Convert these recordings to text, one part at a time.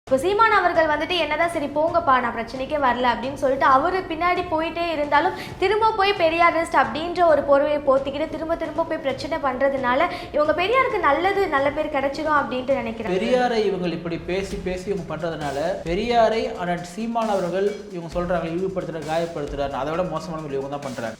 இப்போ சீமான் அவர்கள் வந்துட்டு என்னதான் சரி போங்கப்பா நான் பிரச்சனைக்கே வரல அப்படின்னு சொல்லிட்டு அவரு பின்னாடி போயிட்டே இருந்தாலும் திரும்ப போய் பெரியாரிஸ்ட் அப்படின்ற ஒரு போர்வையை போத்திக்கிட்டு திரும்ப போய் பிரச்சனை பண்றதுனால இவங்க பெரியாருக்கு நல்ல பேர் கிடைச்சிடும் அப்படின்ட்டு நினைக்கிறேன். பெரியாரை இவங்க இப்படி பேசி இவங்க பண்றதுனால பெரியாரை அண்ணன் சீமான் அவர்கள் இவங்க சொல்றாங்க இழிவுபடுத்துற காயப்படுத்துறாரு, அதை விட மோசமான இவங்க தான் பண்றாங்க.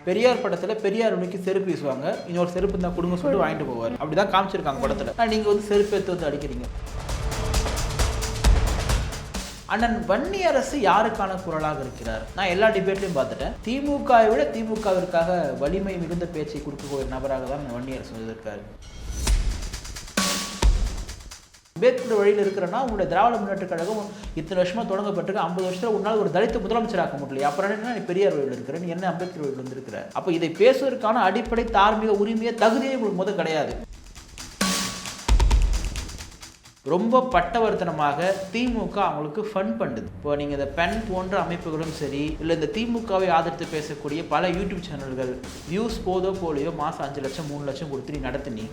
பெரியார் படத்துல பெரியார் உனக்கு செருப்பு வீசுவாங்க, இன்னொரு செருப்பு தான் கொடுங்க சொல்லிட்டு வாங்கிட்டு போவார். அப்படிதான் காமிச்சிருக்காங்க படத்துல. நீங்க வந்து செருப்பு எடுத்து வந்து அடிக்கிறீங்க. அண்ணன் வன்னியரசு யாருக்கான குரலாக இருக்கிறார்? நான் எல்லா டிபேட்லையும் பார்த்துட்டேன். திமுகவை விட திமுகவிற்காக வலிமை மிகுந்த பேச்சை கொடுக்கக்கூடிய நபராக தான் வன்னியரசு இருக்காரு. அம்பேத்கர் வழியில் இருக்கிறன்னா உங்களுடைய திராவிட முன்னேற்ற கழகம் இத்தனை வருஷமா தொடங்கப்பட்டிருக்கு. 50 வருஷத்துல உன்னால் ஒரு தலித்து முதலமைச்சராக்க முடியல. அப்புறம் என்ன நீ பெரியார் வழியில் இருக்கிற, நீ என்ன அம்பேத்கர் வழியில் வந்திருக்கிற? அப்போ இதை பேசுவதற்கான அடிப்படை தார்மீக உரிமையை தகுதியே உங்களுக்கு முதல் கிடையாது. ரொம்ப பட்டவர்த்தனமாக திமுக அவங்களுக்கு ஃபண்ட் பண்ணுது. இப்போ நீங்கள் இந்த பென் போன்ற அமைப்புகளும் சரி, இல்லை இந்த திமுகவை ஆதரித்து பேசக்கூடிய பல யூடியூப் சேனல்கள் வியூஸ் போலியோ மாதம் 5 லட்சம் 3 லட்சம் கொடுத்து நீ நடத்தினி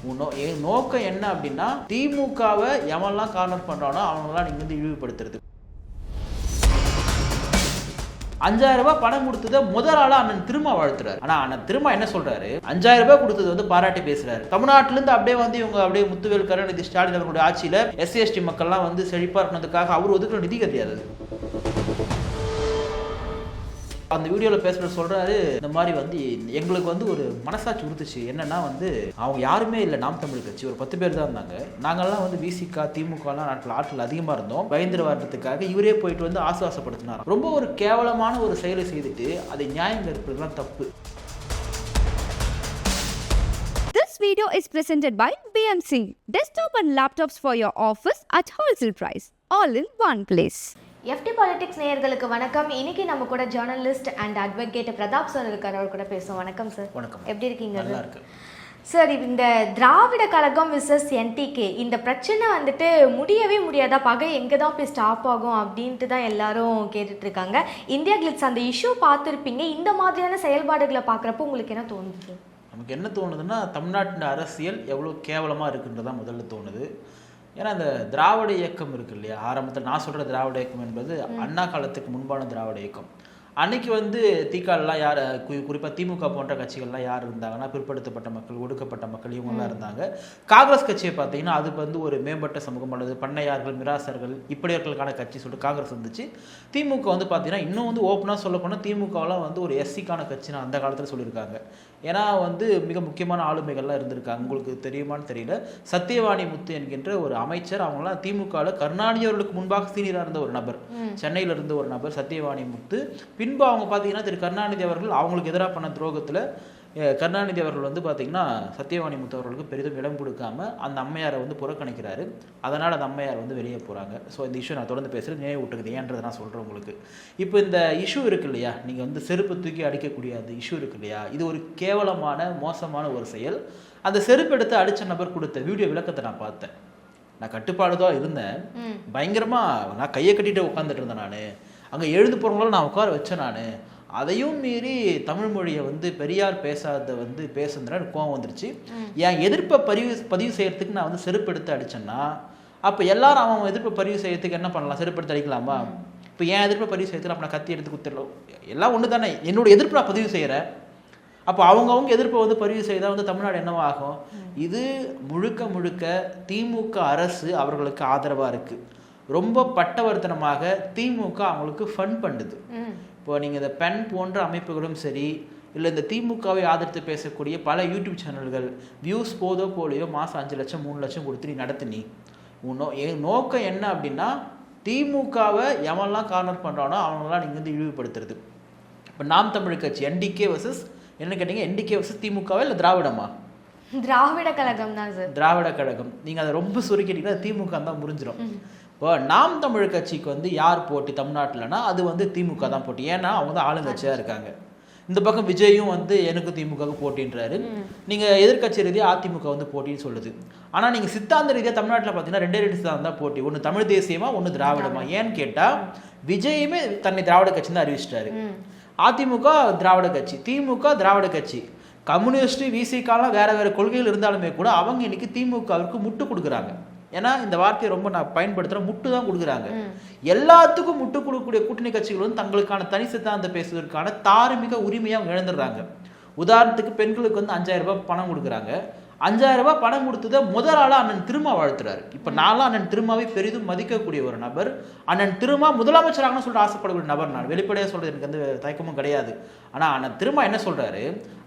நோக்கம் என்ன அப்படின்னா திமுகவை எவன்லாம் கார்னர் பண்ணுறானோ அவங்களாம் நீங்கள் வந்து இழிவுபடுத்துறது. 5000 ரூபாய் பணம் கொடுத்ததை முதல் ஆளா அண்ணன் திரும்ப வாழ்த்துறாரு. ஆனா அண்ணன் திரும்ப என்ன சொல்றாரு, 5000 ரூபாய் கொடுத்தது வந்து பாராட்டி பேசுறாரு. தமிழ்நாட்டில இருந்து அப்படியே வந்து இவங்க அப்படியே முத்துவேல் கருணாநிதி ஸ்டாலின் அவர்களுடைய ஆட்சியில SC/ST மக்கள்லாம் வந்து செழிப்பா இருக்கணுன்றதுக்காக அவர் ஒதுக்குற நிதி கிடையாது. அந்த வீடியோவில் பேசுறது சொல்றாரு, இந்த மாதிரி வந்து எங்களுக்கு வந்து ஒரு மனசாட்சி உறுத்துச்சு. என்னன்னா வந்து அவங்க யாருமே இல்லை, நாம் தமிழ் கட்சி ஒரு 10 பேர் தான் இருந்தாங்க. நாங்கள்லாம் வந்து VCK திமுகலாம் ஆட்கள் அதிகமாக இருந்தோம். பயந்து வர்றதுக்காக இவரே போயிட்டு வந்து ஆசுவாசப்படுத்தினார். ரொம்ப ஒரு கேவலமான ஒரு செயலை செய்துட்டு அதை நியாயம் இருப்பதுலாம் தப்பு. This video is presented by BMC. Desktop and laptops for your office at wholesale price. All in one place. FT politics நேயர்களுக்கு வணக்கம். இன்னைக்கு நம்ம கூட journalist and advocate Pratap sir இருக்கார். அவர் கூட பேசுவோம். வணக்கம் சார். வணக்கம். எப்படி இருக்கீங்க? நல்லா இருக்கு சார். இந்த திராவிட கழகம் விசஸ் NTK இந்த பிரச்சனை வந்துட்டு முடியவே முடியாதா? பகை எங்கே தான் போய் ஸ்டாப் ஆகும் அப்படின்ட்டு தான் எல்லாரும் கேட்டுட்டு இருக்காங்க. இந்தியா கிளிட்ஸ் அந்த இஷ்யூ பார்த்துருப்பீங்க. இந்த மாதிரியான செயல்பாடுகளை பார்க்குறப்போ உங்களுக்கு என்ன தோணுது? நமக்கு என்ன தோணுதுன்னா, தமிழ்நாட்டின் அரசியல் எவ்வளோ கேவலமாக இருக்குன்றதான் முதல்ல தோணுது. ஏன்னா இந்த திராவிட இயக்கம் இருக்கு இல்லையா, ஆரம்பத்தில் நான் சொல்கிற திராவிட இயக்கம் என்பது அண்ணா காலத்துக்கு முன்பான திராவிட இயக்கம். அன்னைக்கு வந்து திகாலாம் யார், குறிப்பாக திமுக போன்ற கட்சிகள்லாம் யார் இருந்தாங்கன்னா பிற்படுத்தப்பட்ட மக்கள், ஒடுக்கப்பட்ட மக்கள் இவங்கெல்லாம் இருந்தாங்க. காங்கிரஸ் கட்சியை பார்த்தீங்கன்னா அது வந்து ஒரு மேம்பட்ட சமூகம் அல்லது பண்ணையார்கள், மிராசர்கள் இப்படியர்களுக்கான கட்சி சொல்லிட்டு காங்கிரஸ் இருந்துச்சு. திமுக வந்து பார்த்தீங்கன்னா இன்னும் வந்து ஓப்பனாக சொல்ல போனால் திமுகலாம் வந்து ஒரு SC-க்கான கட்சின்னு அந்த காலத்தில் சொல்லியிருக்காங்க. ஏன்னா வந்து மிக முக்கியமான ஆளுமைகள்லாம் இருந்திருக்காங்க. உங்களுக்கு தெரியுமான்னு தெரியல, சத்தியவாணி முத்து என்கின்ற ஒரு அமைச்சர், அவங்களாம் திமுகவில் கருணாநிதி அவர்களுக்கு முன்பாக சீனியராக இருந்த ஒரு நபர், சென்னையில் இருந்த ஒரு நபர் சத்தியவாணி முத்து. பின்பு அவங்க பார்த்தீங்கன்னா திரு கருணாநிதி அவர்கள் அவங்களுக்கு எதிராக பண்ண துரோகத்தில் கருணாநிதி அவர்கள் வந்து பார்த்தீங்கன்னா சத்தியவாணி முத்து அவர்களுக்கு பெரிதும் இடம் கொடுக்காம அந்த அம்மையாரை வந்து புறக்கணிக்கிறாரு. அதனால் அந்த அம்மையார் வந்து வெளியே போகிறாங்க. ஸோ இந்த இஷ்யூ நான் தொடர்ந்து பேசுகிறது நினைவு விட்டுக்குது, ஏன்றதை நான் சொல்கிறேன் உங்களுக்கு. இப்போ இந்த இஷ்யூ இருக்கு இல்லையா, நீங்கள் வந்து செருப்பு தூக்கி அடிக்கக்கூடிய அந்த இஷ்யூ இருக்கு இல்லையா, இது ஒரு கேவலமான மோசமான ஒரு செயல். அந்த செருப்பு எடுத்து அடித்த நபர் கொடுத்த வீடியோ விளக்கத்தை நான் பார்த்தேன். நான் கட்டுப்பாடு தான் இருந்தேன், பயங்கரமாக நான் கையை கட்டிட்டு உட்காந்துட்டு இருந்தேன். நான் அங்கே எழுந்து போகிறவங்களால நான் உட்கார வச்சேன். நான் அதையும் மீறி தமிழ் மொழியை வந்து பெரியார் பேசாத வந்து பேசுனதுனால கோவம் வந்துருச்சு. என் எதிர்ப்பை பதிவு செய்யறதுக்கு நான் வந்து செருப்பு எடுத்து அடித்தேன்னா அப்போ எல்லாரும் அவன் எதிர்ப்பை பதிவு செய்யறதுக்கு என்ன பண்ணலாம், செருப்பு எடுத்து அடிக்கலாமா? இப்போ என் எதிர்ப்பை பதிவு செய்யறதுக்கு அப்போ நான் கத்தி எடுத்து குத்திடலாம், எல்லாம் ஒன்று தானே. என்னோட எதிர்ப்பு நான் பதிவு செய்கிறேன், அப்போ அவங்கவுங்க எதிர்ப்பை வந்து பதிவு செய்தால் வந்து தமிழ்நாடு என்னவாகும்? இது முழுக்க திமுக அரசு அவர்களுக்கு ஆதரவாக இருக்குது. ரொம்ப பட்டவர்த்தனமாக திமுக அவங்களுக்கு ஃபண்ட் பண்ணுது. இப்போ நீங்கள் இந்த பென் போன்ற அமைப்புகளும் சரி, இல்லை இந்த திமுகவை ஆதரித்து பேசக்கூடிய பல யூடியூப் சேனல்கள் வியூஸ் போலியோ மாதம் 5 லட்சம் 3 லட்சம் கொடுத்து நீ நடத்தினி நோக்கம் என்ன அப்படின்னா திமுகவை எவன்லாம் கார்னர் பண்ணுறானோ அவங்களாம் நீங்கள் வந்து இழிவுபடுத்துறது. இப்போ நாம் தமிழ் கட்சி NDK வர்சஸ் என்ன கேட்டீங்க, NDK வர்சஸ் திமுகவா இல்லை திராவிடமா? திராவிட கழகம் தான் சார். திராவிட கழகம். நீங்கள் அதை ரொம்ப சுருக்கிட்டீங்கன்னா திமுக தான் முடிஞ்சிடும். இப்போ நாம் தமிழ் கட்சிக்கு வந்து யார் போட்டி தமிழ்நாட்டில்னா அது வந்து திமுக தான் போட்டி. ஏன்னா அவங்க தான் ஆளுங்கட்சியாக இருக்காங்க. இந்த பக்கம் விஜயும் வந்து எனக்கு திமுகவுக்கு போட்டின்றாரு. நீங்கள் எதிர்கட்சி ரீதியாக அதிமுக வந்து போட்டின்னு சொல்லுது. ஆனால் நீங்கள் சித்தாந்த ரீதியாக தமிழ்நாட்டில் பார்த்தீங்கன்னா 2 சித்தாந்தம் தான் போட்டி, ஒன்று தமிழ் தேசியமா ஒன்று திராவிடமா. ஏன்னு கேட்டால் விஜயுமே தன்னை திராவிட கட்சி தான் அறிவிச்சிட்டாரு. அதிமுக திராவிட கட்சி, திமுக திராவிட கட்சி. கம்யூனிஸ்ட் VCKலாம் வேற கொள்கைகள் இருந்தாலுமே கூட அவங்க இன்னைக்கு திமுகவுக்கு முட்டு கொடுக்குறாங்க. ஏன்னா இந்த வார்த்தையை ரொம்ப நான் பயன்படுத்துகிறேன், முட்டு தான் கொடுக்குறாங்க. எல்லாத்துக்கும் முட்டு கொடுக்கக்கூடிய கூட்டணி கட்சிகள் வந்து தங்களுக்கான தனி சித்தாந்தம் பேசுவதற்கான தார்மீக உரிமையை அவங்க இழந்துடுறாங்க. உதாரணத்துக்கு பெண்களுக்கு வந்து 5000 ரூபாய் பணம் கொடுக்குறாங்க. 5000 ரூபாய் பணம் கொடுத்ததை முதல் ஆளா அண்ணன் திருமா வாழ்த்துறாரு. இப்ப நான்லாம் அண்ணன் திருமாவை பெரிதும் மதிக்கக்கூடிய ஒரு நபர். அண்ணன் திருமா முதலமைச்சராகனு சொல்லிட்டு ஆசைப்படக்கூடிய நபர். நான் வெளிப்படையா சொல்றது எனக்கு வந்து தயக்கமும் கிடையாது. ஆனா அண்ணன் திருமா என்ன சொல்றாரு,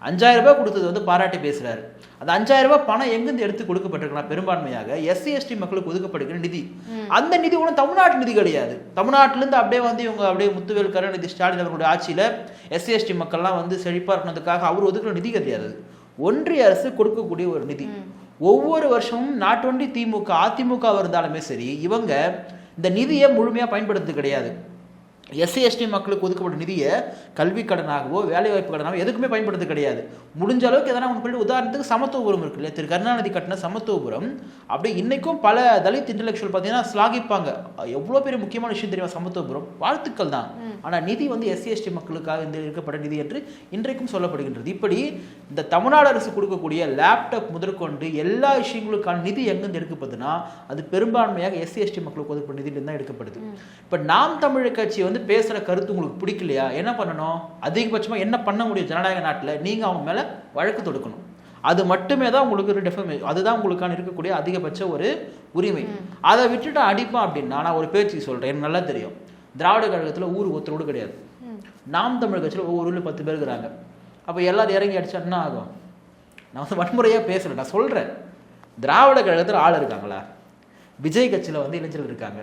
5000 ரூபாய் கொடுத்தது வந்து பாராட்டி பேசுறாரு. அந்த 5000 ரூபாய் பணம் எங்கிருந்து எடுத்து கொடுக்கப்பட்டிருக்கலாம்? பெரும்பான்மையாக SC ST மக்களுக்கு ஒதுக்கப்படுகிற நிதி. அந்த நிதி ஒன்றும் தமிழ்நாட்டு நிதி கிடையாது. தமிழ்நாட்டிலிருந்து அப்படியே வந்து இவங்க அப்படியே முத்துவேல் கருணாநிதி ஸ்டாலின் அவர்களுடைய ஆட்சியில SC ST மக்கள்லாம் வந்து செழிப்பா இருக்கணுன்றதுக்காக அவர் ஒதுக்குற நிதி கிடையாது. ஒன்றிய அரசு கொடுக்கக்கூடிய ஒரு நிதி. ஒவ்வொரு வருஷமும் நாட் ஒன்லி திமுக அதிமுக இருந்தாலுமே சரி, இவங்க இந்த நிதியை முழுமையா பயன்படுத்துறது கிடையாது. SC ST மக்களுக்கு ஒதுக்கப்பட்ட நிதியை கல்வி கடனாகவோ வேலைவாய்ப்பு கடனாகவோ எதுக்குமே பயன்படுத்த கிடையாது. முடிஞ்ச அளவுக்கு எதனா ஒன்று, உதாரணத்துக்கு சமத்துவபுரம் இருக்கு இல்லையா, திரு கருணாநிதி கட்டின சமத்துவபுரம் அப்படி இன்னைக்கும் பல தலித் இன்டலெக்சுவல் பார்த்தீங்கன்னா ஸ்லாகிப்பாங்க. எவ்வளோ பெரிய முக்கியமான விஷயம் தெரியுமா சமத்துவபுரம், வாழ்த்துக்கள் தான். ஆனால் நிதி வந்து SC ST மக்களுக்காக இந்த இருக்கப்பட்ட நிதி என்று இன்றைக்கும் சொல்லப்படுகின்றது. இப்படி இந்த தமிழ்நாடு அரசு கொடுக்கக்கூடிய லேப்டாப் முதற்கொண்டு எல்லா விஷயங்களுக்கான நிதி எங்கேருந்து எடுக்கப்படுதுன்னா அது பெரும்பான்மையாக SC ST மக்களுக்கு ஒதுக்கப்பட்ட நிதியிலிருந்து தான் எடுக்கப்படுது. இப்போ நாம் தமிழர் கட்சி வந்து பேசுற கருத்து உங்களுக்கு பிடிக்கலையா, என்ன பண்ணணும்? அதிகபட்சமா என்ன பண்ண முடியும் ஜனநாயக நாட்டில்? நீங்க அவங்க மேல வழக்கு தொடுக்கணும். அது மட்டுமே தான் உங்களுக்கு ஒரு டெஃபமேஷன். அதுதான் உங்களுக்கான இருக்கக்கூடிய அதிகபட்ச ஒரு உரிமை. அதை விட்டுட்டு அடிப்பான் அப்படின்னா, நான் ஒரு பேச்சு சொல்றேன், எனக்கு நல்லா தெரியும். திராவிட கழகத்துல ஊர் ஒருத்தரோடு கிடையாது. நாம் தமிழ் கட்சியில் ஒவ்வொரு ஊர்ல 10 பேர் இருக்கிறாங்க. அப்ப எல்லாரும் இறங்கி அடிச்சா என்ன ஆகும்? நான் வந்து வன்முறையா பேசல, நான் சொல்றேன். திராவிட கழகத்துல ஆள் இருக்காங்களா? விஜய் கட்சியில வந்து இளைஞர்கள் இருக்காங்க,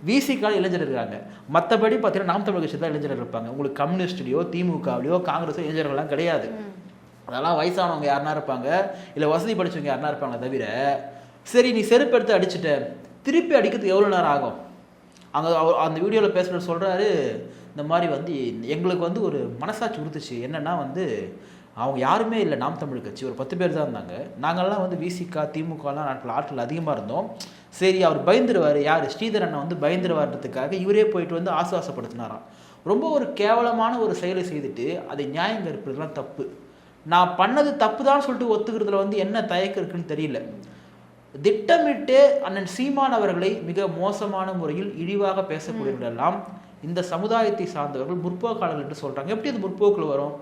விசிகால இளைஞர் இருக்காங்க. மற்றபடி பார்த்தீங்கன்னா நாம் தமிழ் கட்சியில் தான் இளைஞர்கள் இருப்பாங்க. உங்களுக்கு கம்யூனிஸ்ட்லையோ திமுகவிலையோ காங்கிரஸோ இளைஞர்கள்லாம் கிடையாது. அதெல்லாம் வயசானவங்க யாருனா இருப்பாங்க, இல்லை வசதி படிச்சவங்க யாருனா இருப்பாங்க. தவிர சரி நீ செருப்பு எடுத்து அடிச்சுட்ட, திருப்பி அடிக்கிறதுக்கு எவ்வளோ நேரம் ஆகும்? அங்கே அந்த வீடியோவில் பேசுகிற சொல்கிறாரு, இந்த மாதிரி வந்து எங்களுக்கு வந்து ஒரு மனசாட்சி உறுத்துச்சு. என்னென்னா வந்து அவங்க யாருமே இல்லை, நாம் தமிழ் கட்சி ஒரு 10 பேர் தான் இருந்தாங்க. நாங்கள்லாம் வந்து விசிகா திமுகலாம் நாட்கள் ஆட்கள் அதிகமாக இருந்தோம். சரி அவர் பயந்துருவார், யார் ஸ்ரீதர் அண்ணன் வந்து பயந்துருவார்ன்றதுக்காக இவரே போயிட்டு வந்து ஆசுவாசப்படுத்தினாராம். ரொம்ப ஒரு கேவலமான ஒரு செயலை செய்துட்டு அதை நியாயம் கற்பிறதுலாம் தப்பு. நான் பண்ணது தப்பு தான் சொல்லிட்டு ஒத்துக்கிறதுல வந்து என்ன தயக்கம் இருக்குன்னு தெரியல. திட்டமிட்டு அண்ணன் சீமான் அவர்களை மிக மோசமான முறையில் இழிவாக பேசக்கூடியவர்களெல்லாம் இந்த சமுதாயத்தை சார்ந்தவர்கள் முற்போக்காளர்கள் என்று சொல்றாங்க. எப்படி அது முற்போக்கில் வரும்?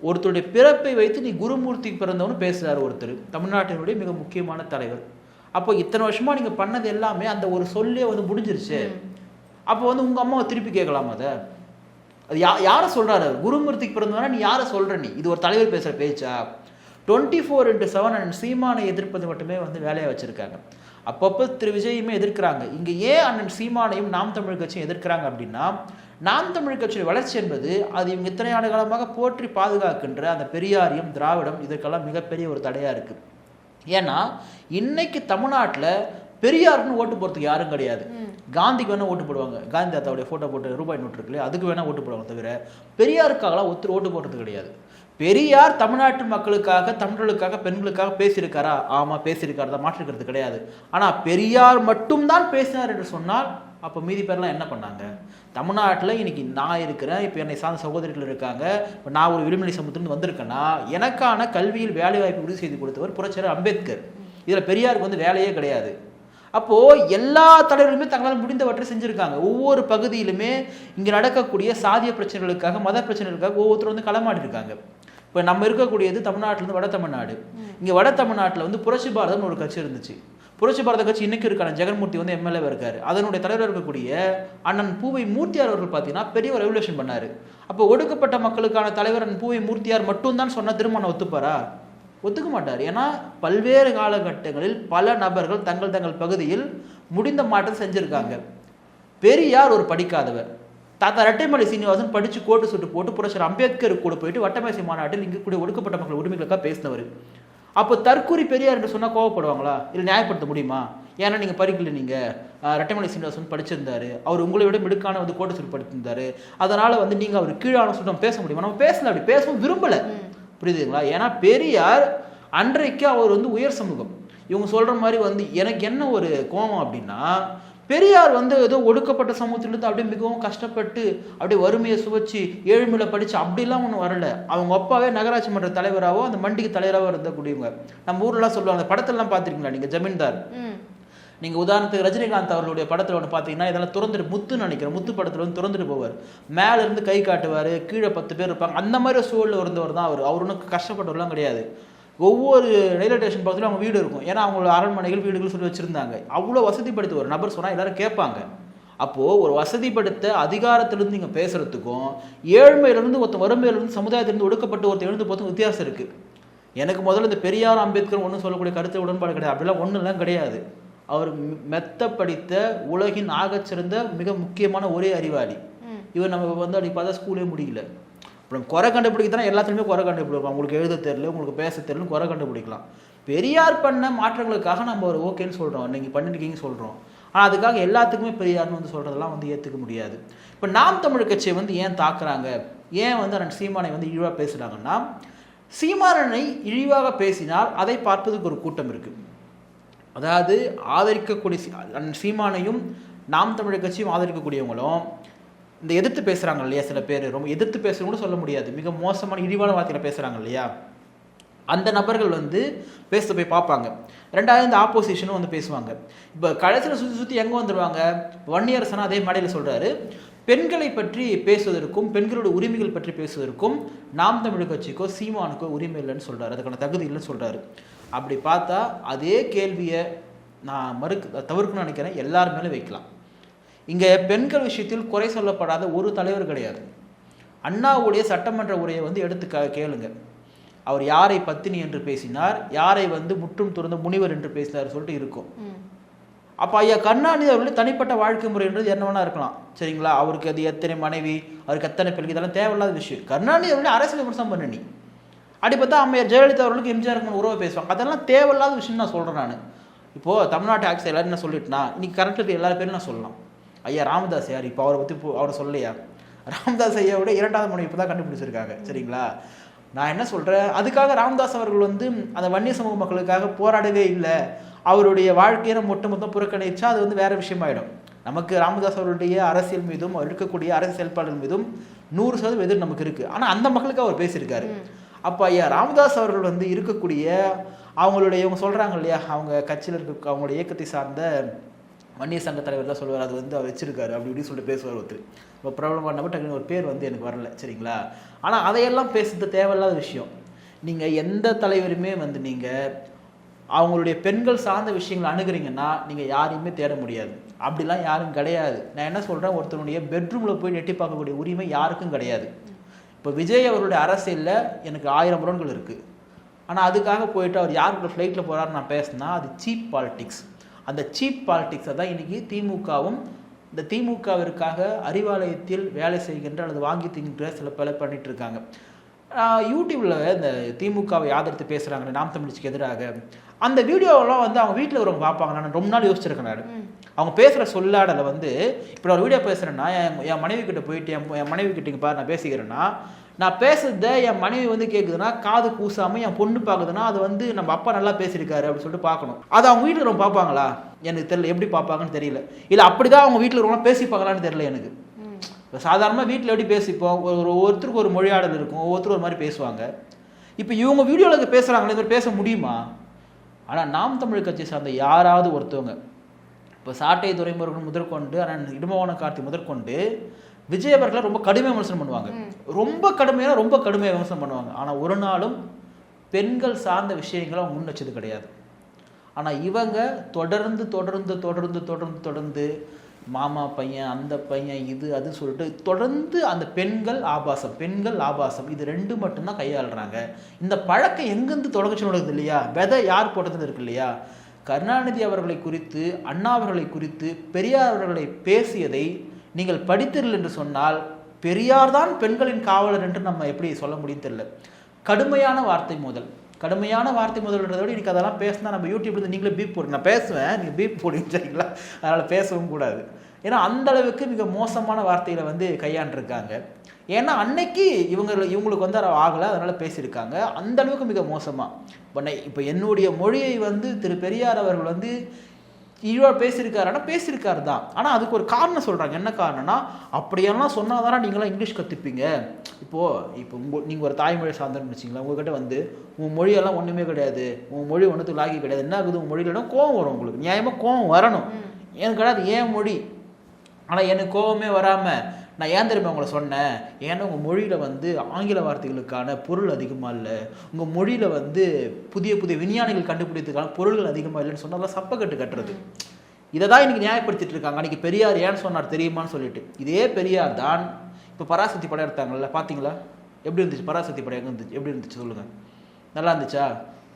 ஒருத்தருடைய பிறப்பை வைத்து நீ குருமூர்த்தி பிறந்தவனு பேசுறாரு ஒருத்தர், தமிழ்நாட்டினுடைய மிக முக்கியமான தலைவர். அப்போ இத்தனை வருஷமா நீங்க பண்ணது எல்லாமே அந்த ஒரு சொல்லே வந்து முடிஞ்சிருச்சு. அப்போ வந்து உங்க அம்மாவை திருப்பி கேட்கலாமா? அது யாரை சொல்றாரு? குருமூர்த்திக்கு பிறந்தவனா நீ யாரை சொல்ற? நீ இது ஒரு தலைவர் பேசுற பேச்சா? 24/7 அண்ணன் சீமானை எதிர்ப்பது மட்டுமே வந்து வேலையை வச்சிருக்காங்க. அப்பப்போ திரு விஜயுமே எதிர்க்கிறாங்க. இங்க ஏன் அண்ணன் சீமானையும் நாம் தமிழ் கட்சியும் எதிர்க்கிறாங்க அப்படின்னா, நாம் தமிழ் கட்சியின் வளர்ச்சி என்பது அது இவங்க இத்தனை ஆண்டு காலமாக போற்றி பாதுகாக்கின்ற அந்த பெரியாரியம் திராவிடம் இதற்கெல்லாம் மிகப்பெரிய ஒரு தடையா இருக்கு. ஏன்னா இன்னைக்கு தமிழ்நாட்டில் பெரியாருன்னு ஓட்டு போறதுக்கு யாரும் கிடையாது. காந்திக்கு வேணா ஓட்டு போடுவாங்க, காந்தி தாத்தாவுடைய போட்டோ போட்டு ரூபாய் நோட்டு இருக்குல்லையே அதுக்கு வேணா ஓட்டு போடுவாங்க. தவிர பெரியாருக்காகலாம் ஒருத்தர் ஓட்டு போடுறது கிடையாது. பெரியார் தமிழ்நாட்டு மக்களுக்காக தமிழர்களுக்காக பெண்களுக்காக பேசியிருக்காரா? ஆமா பேசியிருக்காரு, தான் மாற்றிருக்கிறது கிடையாது. ஆனா பெரியார் மட்டும்தான் பேசினார் என்று சொன்னால் அப்போ மீதி பேர்லாம் என்ன பண்ணாங்க? தமிழ்நாட்டில் இன்னைக்கு நான் இருக்கிறேன், இப்போ என்னை சார்ந்த சகோதரிகள் இருக்காங்க, இப்போ நான் ஒரு விளிம்புநிலை சமூகத்திலிருந்து வந்திருக்கேன்னா எனக்கான கல்வியில் வேலை வாய்ப்பு உறுதி செய்து கொடுத்தவர் புரட்சியாளர் அம்பேத்கர். இதில் பெரியாருக்கு வந்து வேலையே கிடையாது. அப்போ எல்லா தலைவர்களுமே தங்களால் முடிந்தவற்றை செஞ்சிருக்காங்க. ஒவ்வொரு பகுதியிலுமே இங்க நடக்கக்கூடிய சாதிய பிரச்சனைகளுக்காக மத பிரச்சனைகளுக்காக ஒவ்வொருத்தரும் வந்து களமாடி இருக்காங்க. இப்போ நம்ம இருக்கக்கூடியது தமிழ்நாட்டிலிருந்து வட தமிழ்நாடு. இங்கே வட தமிழ்நாட்டில் வந்து புரட்சி பாரதம்னு ஒரு கட்சி இருந்துச்சு. புரட்சி பாரத கட்சி இன்னைக்கு இருக்கான ஜெகன்மூர்த்தி வந்து எம்எல்ஏ இருக்காரு. அதனுடைய தலைவர் இருக்கக்கூடிய அண்ணன் பூவை மூர்த்தியார் அவர்கள் பார்த்தீங்கன்னா பெரிய ஒரு ரெவல்யூஷன் பண்ணாரு. அப்போ ஒடுக்கப்பட்ட மக்களுக்கான தலைவர் அண்ணன் பூவை மூர்த்தியார் மட்டும்தான் சொன்ன திருமணம் ஒத்துப்பாரா? ஒத்துக்க மாட்டார். ஏன்னா பல்வேறு காலகட்டங்களில் பல நபர்கள் தங்கள் பகுதியில் முடிந்த மாற்றம் செஞ்சிருக்காங்க. பெரியார் ஒரு படிக்காதவர். தாத்தா ரெட்டைமலை சீனிவாசன் படிச்சு கோட்டு சுட்டு போட்டு புரட்சியாளர் அம்பேத்கர் கூட போயிட்டு வட்டமேசை மாநாட்டில் இங்கே கூடிய ஒடுக்கப்பட்ட மக்கள் உரிமைகளுக்காக பேசினவர். அப்போ தற்கூரி பெரியார் என்று சொன்னால் கோவப்படுவாங்களா? இல்லை நியாயப்படுத்த முடியுமா? ஏன்னா நீங்கள் படிக்கல, நீங்கள் ரெட்டைமலை சீனிவாசன் படிச்சிருந்தாரு, அவர் உங்களை விட மிடுக்கான வந்து கோட்டு சுட்டு படித்திருந்தாரு, அதனால வந்து நீங்கள் அவர் கீழான சொல்லிட்டு நம்ம பேச முடியுமா? நம்ம பேசல, அப்படி பேசவும் விரும்பலை. புரியுதுங்களா? ஏன்னா பெரியார் அன்றைக்கு அவர் வந்து உயர் சமூகம். இவங்க சொல்ற மாதிரி வந்து எனக்கு என்ன ஒரு கோபம் அப்படின்னா, பெரியார் வந்து ஏதோ ஒடுக்கப்பட்ட சமூகத்திலிருந்து அப்படியே மிகவும் கஷ்டப்பட்டு அப்படியே வறுமையை சுவைச்சு ஏழ்மையில படிச்சு அப்படிலாம் ஒன்றும் வரல. அவங்க அப்பாவே நகராட்சி மன்ற தலைவராகவோ அந்த மண்டிக்கு தலைவராகவோ இருந்தக்கூடியவங்க. நம்ம ஊர்லாம் சொல்லுவாங்க, படத்தெல்லாம் பார்த்துருக்கீங்களா நீங்க, ஜமீன்தார். நீங்கள் உதாரணத்துக்கு ரஜினிகாந்த் அவர்களுடைய படத்தில் ஒன்று பார்த்தீங்கன்னா இதெல்லாம் துறந்துட்டு முத்துன்னு நினைக்கிறேன், முத்து படத்தில் வந்து துறந்துட்டு போவார், மேலேருந்து கை காட்டுவார், கீழே 10 பேர் இருப்பாங்க. அந்த மாதிரி சூழலில் இருந்தவர் தான் அவர். அவர் ஒன்றும் கஷ்டப்பட்டவர்லாம் கிடையாது. ஒவ்வொரு ரயில்வே ஸ்டேஷன் பக்கத்துலையும் அவங்க வீடு இருக்கும். ஏன்னா அவங்களோட அரண்மனைகள் வீடுகள் சொல்லி வச்சுருந்தாங்க. அவ்வளோ வசதிப்படுத்தி ஒரு நபர் சொன்னால் எல்லாரும் கேட்பாங்க. அப்போது ஒரு வசதிப்படுத்த அதிகாரத்திலிருந்து நீங்கள் பேசுகிறதுக்கும் ஏழ்மையிலிருந்து ஒருத்தர் வறுமையிலிருந்து சமுதாயத்திலிருந்து ஒடுக்கப்பட்டு ஒருத்தர் எழுந்து போகிறதுக்கும் வித்தியாசம் இருக்குது. எனக்கு முதல்ல இந்த பெரியார் அம்பேத்கர் ஒன்றும் சொல்லக்கூடிய கருத்து உடன்பாடு கிடையாது. அப்படிலாம் ஒன்றுலாம் கிடையாது. அவர் மெத்த படித்த உலகின் ஆகச்சிறந்த மிக முக்கியமான ஒரே அறிவாளி. இவர் நம்ம வந்து அப்படி பார்த்தா ஸ்கூலே முடியல. அப்புறம் குறை கண்டுபிடிக்கத்தானே எல்லாத்துலேயுமே குறை கண்டுபிடிக்கலாம். உங்களுக்கு எழுத தெரியல, உங்களுக்கு பேச தெரியல, குறை கண்டுபிடிக்கலாம். பெரியார் பண்ண மாற்றங்களுக்காக நம்ம ஒரு ஓகேன்னு சொல்கிறோம், நீங்கள் பண்ணிருக்கீங்கன்னு சொல்கிறோம். ஆனால் அதுக்காக எல்லாத்துக்குமே பெரியார்னு வந்து சொல்கிறதெல்லாம் வந்து ஏற்றுக்க முடியாது. இப்போ நாம் தமிழ் கட்சியை வந்து ஏன் தாக்குறாங்க, ஏன் வந்து அண்ணன் சீமானை வந்து இழிவாக பேசுகிறாங்கன்னா, சீமானனை இழிவாக பேசினால் அதை பார்ப்பதுக்கு ஒரு கூட்டம் இருக்குது. அதாவது ஆதரிக்கக்கூடிய அண்ணன் சீமானையும் நாம் தமிழ் கட்சியும் ஆதரிக்கக்கூடியவங்களும் இந்த எதிர்த்து பேசுகிறாங்க இல்லையா, சில பேர் ரொம்ப எதிர்த்து பேசுகிறவங்க கூட சொல்ல முடியாது, மிக மோசமான இழிவான வார்த்தையில் பேசுகிறாங்க இல்லையா, அந்த நபர்கள் வந்து பேச போய் பார்ப்பாங்க. ரெண்டாவது இந்த ஆப்போசிஷனும் வந்து பேசுவாங்க. இப்போ கடைசியில் சுற்றி சுற்றி எங்கே வந்துடுவாங்க, வன்னியரசனா அதே மேடையில் சொல்கிறாரு, பெண்களை பற்றி பேசுவதற்கும் பெண்களுடைய உரிமைகள் பற்றி பேசுவதற்கும் நாம் தமிழ் கட்சிக்கோ சீமானுக்கோ உரிமை இல்லைன்னு சொல்கிறாரு, அதுக்கான தகுதி இல்லைன்னு சொல்கிறாரு. அப்படி பார்த்தா அதே கேள்வியை நான் தவிர்க்கணும்னு நினைக்கிறேன், எல்லார் மேலே வைக்கலாம். இங்கே பெண்கள் விஷயத்தில் குறை சொல்லப்படாத ஒரு தலைவர் கிடையாது. அண்ணாவுடைய சட்டமன்ற உரையை வந்து எடுத்து கேளுங்க. அவர் யாரை பத்தினி என்று பேசினார், யாரை வந்து முற்றும் துறந்த முனிவர் என்று பேசினார் சொல்லிட்டு இருக்கும். அப்போ ஐயா கருணாநிதி அவர்களுடைய தனிப்பட்ட வாழ்க்கை முறைன்றது என்ன வேணா இருக்கலாம், சரிங்களா. அவருக்கு அது எத்தனை மனைவி, அவருக்கு எத்தனை பெண்கள், இதெல்லாம் தேவையில்லாத விஷயம். கருணாநிதி அவருடைய அரசியல் விமர்சனம் பண்ண நீ அப்படி பார்த்தா அம்மையார் ஜெயலலிதா அவர்களுக்கு எம்ஜிஆருக்கு உறவை பேசுவாங்க, அதெல்லாம் தேவையில்லாத விஷயம் நான் சொல்கிறேன். நான் இப்போது தமிழ்நாட்டு ஆக்ஸ் எல்லாரும் என்ன சொல்லிட்டுனா, இன்னைக்கு கரெக்டாக எல்லா பேரும் நான் சொல்லலாம். ஐயா ராமதாஸ் யார், இப்போ அவரை பற்றி அவரை சொல்லலையா, ராமதாஸ் ஐயாவோட 2வது மனைவி இப்போ தான் கண்டுபிடிச்சிருக்காங்க, சரிங்களா. நான் என்ன சொல்கிறேன், அதுக்காக ராமதாஸ் அவர்கள் வந்து அந்த வன்னிய சமூக மக்களுக்காக போராடவே இல்லை, அவருடைய வாழ்க்கையை நம்ம மொத்தம் புறக்கணிச்சா அது வந்து வேறு விஷயமாயிடும். நமக்கு ராமதாஸ் அவருடைய அரசியல் மீதும் இருக்கக்கூடிய அரசியல் செயல்பாடுகள் மீதும் 100% எதிர் நமக்கு இருக்குது. ஆனால் அந்த மக்களுக்கு அவர் பேசியிருக்காரு. அப்போ ஐயா ராமதாஸ் அவர்கள் வந்து இருக்கக்கூடிய அவங்களுடைய இவங்க சொல்கிறாங்க இல்லையா, அவங்க கட்சியில் இருக்க அவங்களுடைய இயக்கத்தை சார்ந்த வன்னிய சங்க தலைவர் தான் சொல்லுவார், அது வந்து அவர் வச்சிருக்காரு அப்படி இப்படி சொல்லிட்டு பேசுவார் ஒருத்தர். இப்போ பிரபலமான டக்குனு ஒரு பேர் வந்து எனக்கு வரல, சரிங்களா. ஆனால் அதையெல்லாம் பேசுறது தேவையில்லாத விஷயம். நீங்கள் எந்த தலைவருமே வந்து நீங்கள் அவங்களுடைய பெண்கள் சார்ந்த விஷயங்களை அணுகிறீங்கன்னா நீங்கள் யாரையுமே தேட முடியாது. அப்படிலாம் யாரும் கிடையாது. நான் என்ன சொல்கிறேன், ஒருத்தருடைய பெட்ரூமில் போய் எட்டி பார்க்கக்கூடிய உரிமை யாருக்கும் கிடையாது. இப்போ விஜய் அவருடைய அரசியலில் எனக்கு 1000 முரண்கள் இருக்குது. ஆனால் அதுக்காக போயிட்டு அவர் யாருக்கு ஃப்ளைட்டில் போகிறாரு நான் பேசினா அது சீப் பாலிட்டிக்ஸ். அந்த சீப் பாலிட்டிக்ஸை தான் இன்றைக்கி திமுகவும் இந்த திமுகவிற்காக அறிவாலயத்தில் வேலை செய்கின்ற அல்லது வாங்கி திங்கிற சில பல பண்ணிகிட்டு இருக்காங்க. யூடியூப்பில் இந்த திமுகவை ஆதரித்து பேசுகிறாங்க நாம் தமிழ்ச்சிக்கு எதிராக, அந்த வீடியோவெல்லாம் வந்து அவங்க வீட்டில் வரவங்க பார்ப்பாங்க. நான் ரொம்ப நாள் யோசிச்சிருக்கேன். நான் அவங்க பேசுகிற சொல்லாடலை வந்து இப்போ நான் ஒரு வீடியோ பேசுகிறேன்னா என் மனைவி கிட்ட போயிட்டு என் மனைவி கிட்ட பாரு நான் பேசிக்கிறேன்னா, நான் பேசுறத என் மனைவி வந்து கேட்குதுன்னா காது கூசாமல் என் பொண்ணு பார்க்குதுன்னா அது வந்து நம்ம அப்பா நல்லா பேசியிருக்காரு அப்படின்னு சொல்லிட்டு பார்க்கணும். அது அவங்க வீட்டில் ரொம்ப பார்ப்பாங்களா எனக்கு தெரியல, எப்படி பார்ப்பாங்கன்னு தெரியல. இல்லை அப்படி தான் அவங்க வீட்டில் ரொம்ப பேசிப்பாங்களான்னு தெரியல எனக்கு. இப்போ சாதாரணமாக வீட்டில் எப்படி பேசிப்போம், ஒருத்தருக்கு ஒரு மொழியாடல் இருக்கும், ஒவ்வொருத்தரும் ஒரு மாதிரி பேசுவாங்க. இப்போ இவங்க வீடியோவில் பேசுகிறாங்களே, இந்த மாதிரி பேச முடியுமா? ஆனால் நாம் தமிழ் கட்சி சார்ந்த யாராவது ஒருத்தவங்க, இப்போ சாட்டை துரைமுருகன் முதற்கொண்டு ஆனால் இடும்பவன கார்த்தி முதற்கொண்டு விஜய் அவர்களை ரொம்ப கடுமையாக விமர்சனம் பண்ணுவாங்க, ரொம்ப கடுமையாக விமர்சனம் பண்ணுவாங்க. ஆனால் ஒரு நாளும் பெண்கள் சார்ந்த விஷயங்களை அவங்க முன் வச்சது கிடையாது. ஆனால் இவங்க தொடர்ந்து தொடர்ந்து தொடர்ந்து தொடர்ந்து தொடர்ந்து மாமா பையன் அந்த பையன் இது அது சொல்லிட்டு தொடர்ந்து அந்த பெண்கள் ஆபாசம் இது 2 மட்டும்தான் கையாளுறாங்க. இந்த பழக்கம் எங்கேருந்து தொடர்ச்சி நடக்குது இல்லையா, விதை யார் போட்டதுன்னு இருக்கு இல்லையா. கருணாநிதி அவர்களை குறித்து, அண்ணா அவர்களை குறித்து, பெரியார் அவர்களை பேசியதை நீங்கள் படித்தீர்கள் என்று சொன்னால் பெரியார் தான் பெண்களின் காவலர் என்று நம்ம எப்படி சொல்ல முடியும் தெரியல. கடுமையான வார்த்தை முதல்ன்றதை விட இன்னைக்கு அதெல்லாம் பேசினா நம்ம யூடியூப்லேருந்து நீங்களே பீப் போடுங்க, நான் பேசுவேன் நீங்கள் பீப் போடுங்க, சரிங்களா. அதனால் பேசவும் கூடாது. ஏன்னா அந்த அளவுக்கு மிக மோசமான வார்த்தைகளை வந்து கையாண்டிருக்காங்க. ஏன்னா அன்னைக்கு இவங்களுக்கு வந்து ஆகலை, அதனால் பேசியிருக்காங்க. அந்த அளவுக்கு மிக மோசமாக இப்போ என்னுடைய மொழியை வந்து திரு பெரியார் அவர்கள் வந்து இழிவாக பேசியிருக்காரு தான். ஆனால் அதுக்கு ஒரு காரணம் சொல்கிறாங்க. என்ன காரணம்னா, அப்படியெல்லாம் சொன்னால் தானே நீங்களாம் இங்கிலீஷ் கற்றுப்பீங்க. இப்போ நீங்கள் ஒரு தாய்மொழி சார்ந்தன்னு வச்சிங்களா, உங்கள்கிட்ட வந்து உங்கள் மொழியெல்லாம் ஒன்றுமே கிடையாது, உங்கள் மொழி ஒன்றுத்துக்கு லாகி கிடையாது, என்ன ஆகுது, உங்கள் மொழியில கோவம் வரும். உங்களுக்கு நியாயமாக கோவம் வரணும். எனக்கு கிடையாது ஏன் மொழி. ஆனால் எனக்கு கோவமே வராமல் நான் ஏன் தெரியுமா உங்களை சொன்னேன், ஏன்னா உங்கள் மொழியில் வந்து ஆங்கில வார்த்தைகளுக்கான பொருள் அதிகமாக இல்லை, உங்கள் மொழியில் வந்து புதிய புதிய விஞ்ஞானிகள் கண்டுபிடித்ததுக்கான பொருள்கள் அதிகமாக இல்லைன்னு சொன்னாலும் சப்பக்கட்டு கட்டுறது. இதை தான் இன்றைக்கி நியாயப்படுத்திட்டு இருக்காங்க. அன்றைக்கி பெரியார் ஏன்னு சொன்னார் தெரியுமான்னு சொல்லிட்டு. இதே பெரியார் தான் இப்போ பராசக்தி படம் எடுத்தாங்கல்ல, பார்த்தீங்களா? எப்படி இருந்துச்சு பராசக்தி படம்? எங்கே இருந்துச்சு, எப்படி இருந்துச்சு சொல்லுங்கள்? நல்லா இருந்துச்சா?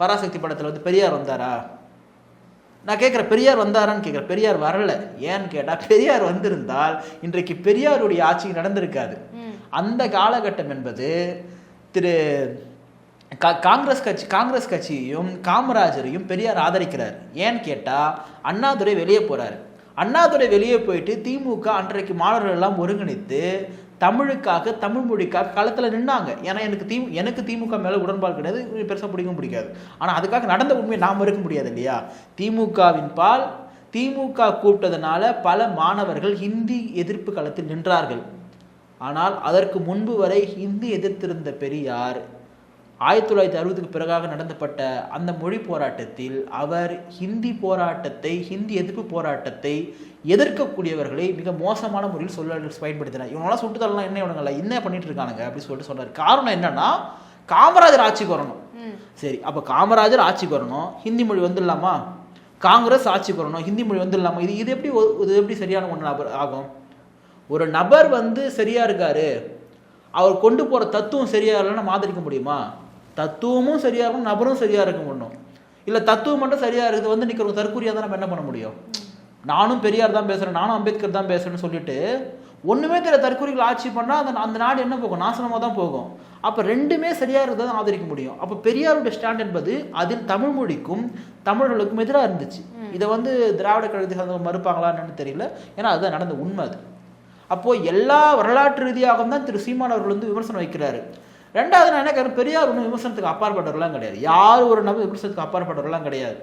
பராசக்தி படத்தில் வந்து பெரியார் வந்தாரா? நான் கேட்குறேன், பெரியார் வந்தாரான்னு கேட்குறேன். பெரியார் வரல. ஏன்னு கேட்டால், பெரியார் வந்திருந்தால் இன்றைக்கு பெரியாருடைய ஆட்சி நடந்திருக்காது. அந்த காலகட்டம் என்பது காங்கிரஸ் கட்சியையும் காமராஜரையும் பெரியார் ஆதரிக்கிறார். ஏன்னு கேட்டால், அண்ணாதுரை வெளியே போகிறாரு. அண்ணாதுரை வெளியே போயிட்டு திமுக அன்றைக்கு மாணவர்கள் எல்லாம் ஒருங்கிணைத்து தமிழுக்காக, தமிழ் மொழிக்காக களத்தில் நின்னாங்க. ஏன்னா எனக்கு திமுக மேலே உடன்பாடு கிடையாது, பெருசாக பிடிக்கவும் பிடிக்காது. ஆனால் அதுக்காக நடந்த உண்மையை நாம் இருக்க முடியாது இல்லையா? திமுகவின் பால் திமுக கூப்பிட்டதுனால பல மாணவர்கள் ஹிந்தி எதிர்ப்பு களத்தில் நின்றார்கள். ஆனால் அதற்கு முன்பு வரை ஹிந்தி எதிர்த்திருந்த பெரியார் 1960க்கு பிறகாக நடந்தப்பட்ட அந்த மொழி போராட்டத்தில் அவர் ஹிந்தி எதிர்ப்பு போராட்டத்தை எதிர்க்கக்கூடியவர்களை மிக மோசமான முறையில் சொல்ல பயன்படுத்தினார். இவங்களாம் சுட்டு தரலாம், என்ன இவனுங்களா என்ன பண்ணிட்டு இருக்கானுங்க அப்படின்னு சொல்லிட்டு சொன்னார். காரணம் என்னன்னா, காமராஜர் ஆட்சிக்கு வரணும். சரி, அப்போ காமராஜர் ஆட்சிக்கு வரணும், ஹிந்தி மொழி வந்துடலாமா? காங்கிரஸ் ஆட்சிக்கு வரணும், ஹிந்தி மொழி வந்துடலாமா? இது எப்படி சரியான ஒன்று ஆகும்? ஒரு நபர் வந்து சரியா இருக்காரு, அவர் கொண்டு போற தத்துவம் சரியா இல்லைன்னா நம்ம ஆதரிக்க முடியுமா? தத்துவமும் சரியா இருக்கணும், நபரும் சரியா இருக்க முடியும். இல்லை தத்துவம் மட்டும் சரியா இருக்குது வந்து நிற்கிற தற்கூரியா தான் நம்ம என்ன பண்ண முடியும்? நானும் பெரியார் தான் பேசுறேன், நானும் அம்பேத்கர் தான் பேசுறேன்னு சொல்லிட்டு ஒண்ணுமே தெரியல தற்கூரிகள் ஆட்சி பண்ணா அந்த நாடு என்ன போகும்? நாசனமாக தான் போகும். அப்போ ரெண்டுமே சரியா இருந்தால் தான் ஆதரிக்க முடியும். அப்போ பெரியாருடைய ஸ்டாண்ட் என்பது அதில் தமிழ் மொழிக்கும் தமிழர்களுக்கும் எதிராக இருந்துச்சு. இதை வந்து திராவிட கழகத்தை சார்ந்தவங்க மறுப்பாங்களான்னு தெரியல, ஏன்னா அதுதான் நடந்த உண்மை. அது அப்போ எல்லா வரலாற்று ரீதியாக தான் திரு சீமான் அவர்கள் வந்து விமர்சனம் வைக்கிறாரு. ரெண்டாவது நான் என்ன கேட்குறேன், பெரியார் ஒன்றும் விமர்சனத்துக்கு அப்பாற்பட்டவர்களாம் கிடையாது. யார் ஒரு நபர் விமர்சனத்துக்கு அப்பாற்பட்டவர்களாம் கிடையாது.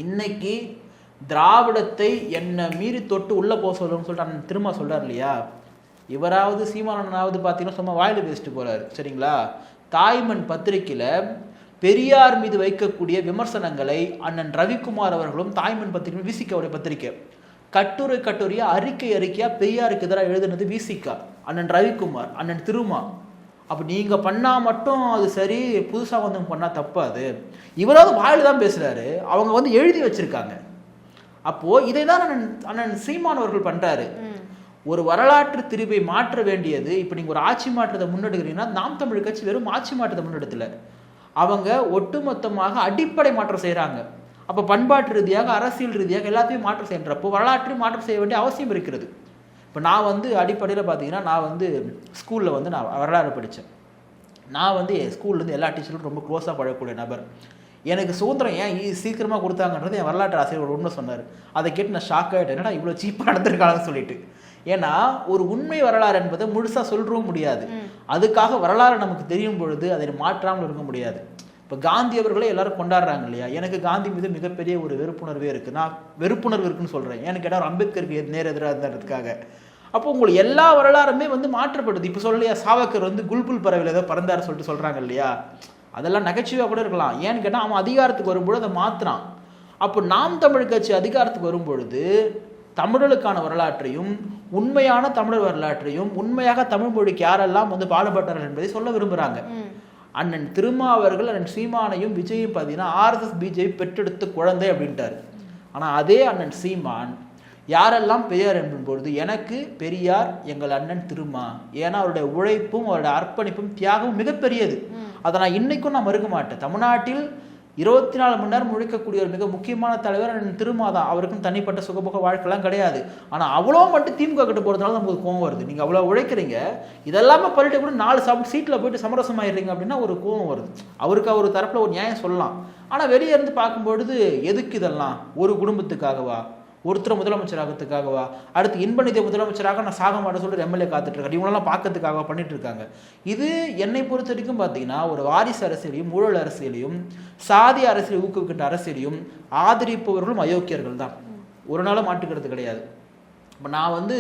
இன்னைக்கு திராவிடத்தை என்ன மீறி தொட்டு உள்ள போக சொல்லணும்னு சொல்லிட்டு அண்ணன் திரும்ப சொல்றாரு இல்லையா? இவராவது சீமானனாவது பார்த்தீங்கன்னா சும்மா வாயில பேசிட்டு போறாரு. சரிங்களா? தாய்மண் பத்திரிகையில பெரியார் மீது வைக்கக்கூடிய விமர்சனங்களை அண்ணன் ரவிக்குமார் அவர்களும் தாய்மண் பத்திரிகை விசிகாவுடைய பத்திரிகை கட்டுரையா அறிக்கையா பெரியாருக்கு எதிராக எழுதுனது விசிகா, அண்ணன் ரவிக்குமார், அண்ணன் திருமா. அப்போ நீங்க பண்ணா மட்டும் அது சரி, புதுசா வந்து பண்ணா தப்பாது. இவராவது வாயில தான் பேசுறாரு, அவங்க வந்து எழுதி வச்சிருக்காங்க. அப்போ இதை தான் அண்ணன் சீமான் அவர்கள் பண்றாரு. ஒரு வரலாற்று திரிவை மாற்ற வேண்டியது, இப்போ நீங்க ஒரு ஆட்சி மாற்றத்தை முன்னெடுக்கிறீங்கன்னா, நாம் தமிழ் கட்சி வெறும் ஆட்சி மாற்றத்தை முன்னெடுத்துல, அவங்க ஒட்டுமொத்தமாக அடிப்படை மாற்றம் செய்யறாங்க. அப்போ பண்பாட்டு ரீதியாக, அரசியல் ரீதியாக எல்லாத்தையும் மாற்றம் செய்யறப்போ வரலாற்றையும் மாற்றம் செய்ய வேண்டிய அவசியம் இருக்கிறது. இப்போ நான் வந்து அடிப்படையில் பார்த்தீங்கன்னா, நான் வந்து ஸ்கூலில் வந்து நான் வரலாறு படித்தேன். நான் வந்து என் ஸ்கூல்லேருந்து எல்லா டீச்சரும் ரொம்ப க்ளோஸாக பழகக்கூடிய நபர். எனக்கு சுதந்திரம் ஏன் சீக்கிரமாக கொடுத்தாங்கன்றது என் வரலாற்று ஆசிரியர் ஒரு உண்மை சொன்னார். அதை கேட்டு நான் ஷாக் ஆகிட்டேன், என்னடா இவ்வளோ சீப்பாக நடந்திருக்காங்கன்னு சொல்லிட்டு. ஏன்னா ஒரு உண்மை வரலாறு என்பதை முழுசாக சொல்றவும் முடியாது. அதுக்காக வரலாறு நமக்கு தெரியும் பொழுது அதை மாற்றாமல் இருக்க முடியாது. இப்போ காந்தி அவர்களே எல்லாரும் கொண்டாடுறாங்க இல்லையா? எனக்கு காந்தி மீது மிகப்பெரிய ஒரு வெறுப்புணர்வே இருக்குது. நான் வெறுப்புணர்வு இருக்குன்னு சொல்கிறேன். எனக்கு கேட்டால் அம்பேத்கருக்கு நேர் எதிராக இருந்ததுக்காக. அப்போ உங்களுக்கு எல்லா வரலாறுமே வந்து மாற்றப்படுது. இப்போ சொல்லலையா, சாவர்கர் வந்து குல்புல் பறவையில் ஏதோ பறந்தாரு சொல்லிட்டு சொல்கிறாங்க இல்லையா? அதெல்லாம் நகைச்சுவையாக கூட இருக்கலாம். ஏன்னு கேட்டால் அவன் அதிகாரத்துக்கு வரும்பொழுது அதை மாற்றுறான். அப்போ நாம் தமிழ் கட்சி அதிகாரத்துக்கு வரும்பொழுது தமிழர்களுக்கான வரலாற்றையும் உண்மையான தமிழர் வரலாற்றையும் உண்மையாக தமிழ் மொழிக்கு யாரெல்லாம் வந்து பாடுபட்டார்கள் என்பதை சொல்ல விரும்புகிறாங்க. அண்ணன் திருமாவர்கள் அண்ணன் சீமானையும் விஜயும் பார்த்தீங்கன்னா ஆர்எஸ்எஸ் பிஜேபி பெற்றெடுத்த குழந்தை அப்படின்ட்டாரு. ஆனால் அதே அண்ணன் சீமான் யாரெல்லாம் பெரியார் என்பது எனக்கு பெரியார் எங்கள் அண்ணன் திருமா, ஏன்னா அவருடைய உழைப்பும் அவருடைய அர்ப்பணிப்பும் தியாகமும் மிகப்பெரியது. அதை நான் இன்னைக்கும் நான் மறுக்க மாட்டேன். தமிழ்நாட்டில் 24 மணி நேரம் முழிக்கக்கூடிய ஒரு மிக முக்கியமான தலைவர் அண்ணன் திருமா தான். அவருக்கும் தனிப்பட்ட சுகபோக வாழ்க்கைலாம் கிடையாது. ஆனால் அவ்வளோ மட்டும் திமுக கிட்ட போகிறதுனால நமக்கு கோவம் வருது. நீங்கள் அவ்வளோ உழைக்கிறீங்க, இதெல்லாமே பண்ணிட்டு கூட 4 சீட்டில் போயிட்டு சமரசமாயிடுறீங்க அப்படின்னா ஒரு கோவம் வருது. அவருக்கு அவர் தரப்பில் ஒரு நியாயம் சொல்லலாம். ஆனால் வெளியே இருந்து பார்க்கும்பொழுது எதுக்கு இதெல்லாம்? ஒரு குடும்பத்துக்காகவா? ஒருத்தர் முதலமைச்சராகிறதுக்காகவா? அடுத்து இன்பநிதிய முதலமைச்சராக நான் சாக மாட்டேன்னு சொல்லிட்டு எம்எல்ஏ காத்துட்டு இருக்காரு. இவங்களெல்லாம் பார்க்கறதுக்காக பண்ணிட்டு இருக்காங்க. இது என்னை பொறுத்த வரைக்கும் பார்த்தீங்கன்னா ஒரு வாரிசு அரசியலையும் ஊழல் அரசியலையும் சாதி அரசியலை ஊக்குவிக்கின்ற அரசியலையும் ஆதரிப்பவர்களும் அயோக்கியர்கள் தான். ஒரு நாளும் மாட்டுக்கிறது கிடையாது. இப்போ நான் வந்து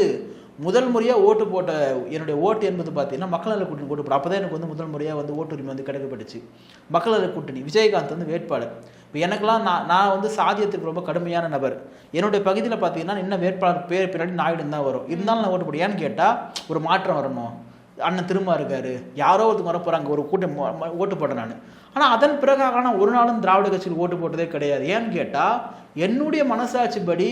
முதல் முறையாக ஓட்டு போட்ட என்னுடைய ஓட்டு என்பது பார்த்தீங்கன்னா மக்கள் நல கூட்டணி ஓட்டு போட. அப்போ தான் எனக்கு வந்து முதல் முறையாக வந்து ஓட்டுரிமை வந்து கிடைக்கப்பட்டுச்சு. மக்கள் நல கூட்டணி விஜயகாந்த் வந்து வேட்பாளர். இப்போ எனக்கெல்லாம் நான் வந்து சாதியத்திற்கு ரொம்ப கடுமையான நபர். என்னுடைய பகுதியில் பார்த்தீங்கன்னா இன்னும் வேட்பாளர் பேர் பின்னாடி நாயுடு தான் வரும். இருந்தாலும் நான் ஓட்டு போடுவேன். ஏன்னு கேட்டால் ஒரு மாற்றம் வரணும், அண்ணன் திரும்ப இருக்காரு, யாரோ ஒருத்தர் வர போகிறாங்க, ஒரு கூட்டம் ஓட்டு போட்டேன் நான். ஆனால் அதன் பிறகாக நான் ஒரு நாளும் திராவிட கட்சியில் ஓட்டு போட்டதே கிடையாது. ஏன்னு கேட்டால் என்னுடைய மனசாட்சிப்படி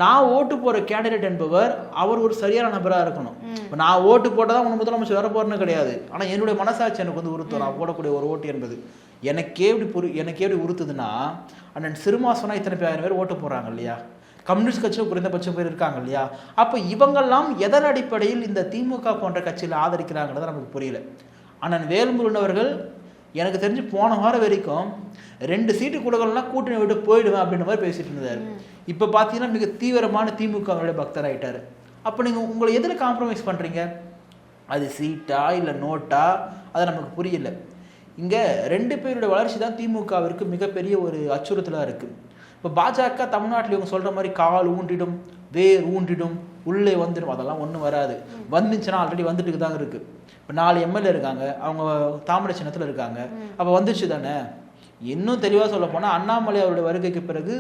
நான் ஓட்டு போகிற கேண்டிடேட் என்பவர் அவர் ஒரு சரியான நபராக இருக்கணும். இப்போ நான் ஓட்டு போட்டால் தான் உனக்கு முதலமைச்சர் வர போகிறேன்னு கிடையாது. ஆனால் என்னுடைய மனசாட்சி எனக்கு வந்து உறுத்தும். நான் போடக்கூடிய ஒரு ஓட்டு என்பது எனக்கே எப்படி உறுத்துதுன்னா, அண்ணன் சிறுமா சொன்னால் இத்தனை பேர் ஓட்டு போடுறாங்க இல்லையா, கம்யூனிஸ்ட் கட்சியும் குறைந்தபட்சம் பேர் இருக்காங்க இல்லையா. அப்போ இவங்கெல்லாம் எதன் அடிப்படையில் இந்த திமுக போன்ற கட்சியில் ஆதரிக்கிறாங்கிறத நமக்கு புரியல. அண்ணன் வேல்முருகன் அவர்கள் எனக்கு தெரிஞ்சு போன வாரம் வரைக்கும் 2 சீட்டு கொடுக்கலாம் கூட்டணி விட்டு போயிடுவேன் அப்படின்ற மாதிரி பேசிட்டு இருந்தார். இப்போ பார்த்தீங்கன்னா மிக தீவிரமான திமுகவுடைய பக்தர் ஆகிட்டார். அப்போ நீங்கள் உங்களை எதில் காம்ப்ரமைஸ் பண்ணுறீங்க? அது சீட்டா இல்லை நோட்டா, அது நமக்கு புரியல. இங்கே 2 பேருடைய வளர்ச்சி தான் திமுகவிற்கு மிகப்பெரிய ஒரு அச்சுறுத்தலாக இருக்குது. இப்போ பாஜக தமிழ்நாட்டில் இவங்க சொல்கிற மாதிரி கால் ஊன்றிடும், வேர் ஊன்றிடும், உள்ளே வந்துடும், அதெல்லாம் ஒன்றும் வராது. வந்துச்சுன்னா ஆல்ரெடி வந்துட்டு தான் இருக்குது. இப்போ 4 எம்எல்ஏ இருக்காங்க, அவங்க தாமரை சின்னத்தில் இருக்காங்க. அப்போ வந்துச்சு தானே. இன்னும் தெளிவாக சொல்ல போனால் அண்ணாமலை அவருடைய வருகைக்கு பிறகு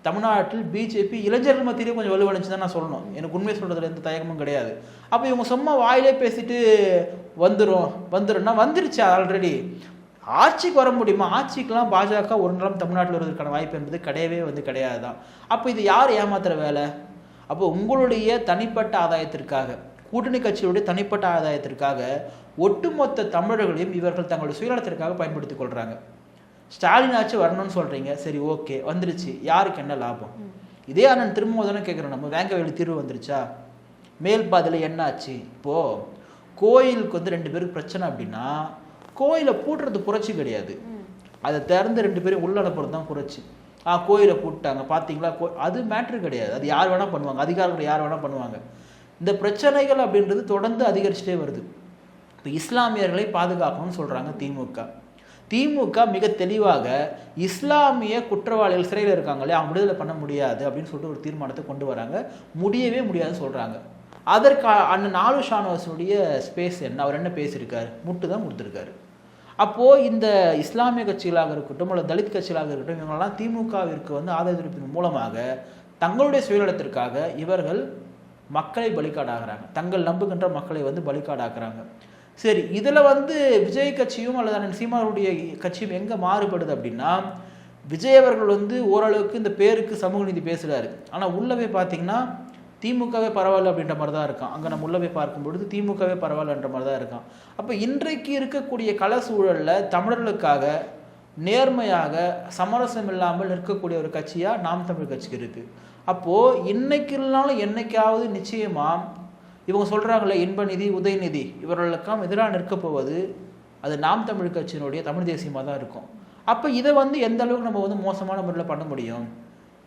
தமிழ்நாட்டில் பிஜேபி இளைஞர்கள் மத்தியிலே கொஞ்சம் வலுவடைஞ்சு தான் நான் சொல்லணும். எனக்கு உண்மையை சொல்கிறதுல எந்த தயக்கமும் கிடையாது. அப்போ இவங்க சும்மா வாயிலே பேசிட்டு வந்துடும்னா வந்துருச்சு ஆல்ரெடி. ஆட்சிக்கு வர முடியுமா? ஆட்சிக்கெலாம் பாஜக ஒரு நாளும் தமிழ்நாட்டில் வருவதற்கான வாய்ப்பு என்பது கிடையாது தான். அப்போ இது யார் ஏமாத்துற வேலை? அப்போ உங்களுடைய தனிப்பட்ட ஆதாயத்திற்காக, கூட்டணி கட்சியுடைய தனிப்பட்ட ஆதாயத்திற்காக ஒட்டுமொத்த தமிழர்களையும் இவர்கள் தங்களுடைய சுயநலத்திற்காக பயன்படுத்திக் கொள்கிறாங்க. ஸ்டாலின் ஆச்சு வரணும்னு சொல்கிறீங்க, சரி ஓகே வந்துருச்சு, யாருக்கு என்ன லாபம்? இதே நான் திரும்ப தானே கேட்குறேன், நம்ம வேங்க வேலி தீர்வு வந்துருச்சா? மேல் பாதையில் என்ன ஆச்சு? இப்போது கோயிலுக்கு வந்து 2 பேருக்கு பிரச்சனை அப்படின்னா கோயிலை பூட்டுறது புரட்சி கிடையாது, அதை திறந்து 2 பேரும் உள்ள அனுப்புறது தான் புரட்சி. கோயிலை பூட்டாங்க பார்த்தீங்களா, அது மேட்ரு கிடையாது. அது யார் வேணால் பண்ணுவாங்க, அதிகாரிகள் யார் வேணால் பண்ணுவாங்க. இந்த பிரச்சனைகள் அப்படின்றது தொடர்ந்து அதிகரிச்சுட்டே வருது. இப்போ இஸ்லாமியர்களை பாதுகாக்கணும்னு சொல்கிறாங்க திமுக மிக தெளிவாக இஸ்லாமிய குற்றவாளிகள் சிறையில் இருக்காங்களே அவங்க விடுதலை பண்ண முடியாது அப்படின்னு சொல்லிட்டு ஒரு தீர்மானத்தை கொண்டு வராங்க. முடியவே முடியாதுன்னு சொல்கிறாங்க. அதற்கு அண்ணன் ஆலு ஷானவாஸுடைய ஸ்பேஸ் என்ன? அவர் என்ன பேசியிருக்காரு? முட்டு தான் கொடுத்துருக்காரு. அப்போது இந்த இஸ்லாமிய கட்சிகளாக இருக்கட்டும் அல்லது தலித் கட்சிகளாக இருக்கட்டும் இவங்களெல்லாம் திமுகவிற்கு வந்து ஆதரவின் மூலமாக தங்களுடைய சுயநலத்திற்காக இவர்கள் மக்களை பலிக்காடாகிறாங்க, தங்கள் நம்புகின்ற மக்களை வந்து பலிக்காடாக்குறாங்க. சரி, இதில் வந்து விஜய் கட்சியும் அல்லது அண்ணன் சீமானுடைய கட்சியும் எங்கே மாறுபடுது அப்படின்னா, விஜய் அவர்கள் வந்து ஓரளவுக்கு இந்த பேருக்கு சமூக நீதி பேசுகிறாரு, ஆனால் உள்ளவே பார்த்தீங்கன்னா திமுகவே பரவாயில்ல அப்படின்ற மாதிரி தான் இருக்கான். அங்கே நம்ம உள்ளவே பார்க்கும்பொழுது திமுகவே பரவாயில்லன்ற மாதிரி தான் இருக்கான். அப்போ இன்றைக்கு இருக்கக்கூடிய கள சூழலில் தமிழர்களுக்காக நேர்மையாக சமரசம் இல்லாமல் நிற்கக்கூடிய ஒரு கட்சியாக நாம் தமிழ் கட்சிக்கு இருக்குது. அப்போது இன்னைக்கு இல்லைனாலும் என்னைக்காவது நிச்சயமாக இவங்க சொல்கிறாங்களே இன்பநிதி உதயநிதி இவர்களுக்கெல்லாம் எதிராக நிற்க போவது அது நாம் தமிழ் கட்சியினுடைய தமிழ் தேசியமாக தான் இருக்கும். அப்போ இதை வந்து எந்த அளவுக்கு நம்ம வந்து மோசமான முறையில் பண்ண முடியும்?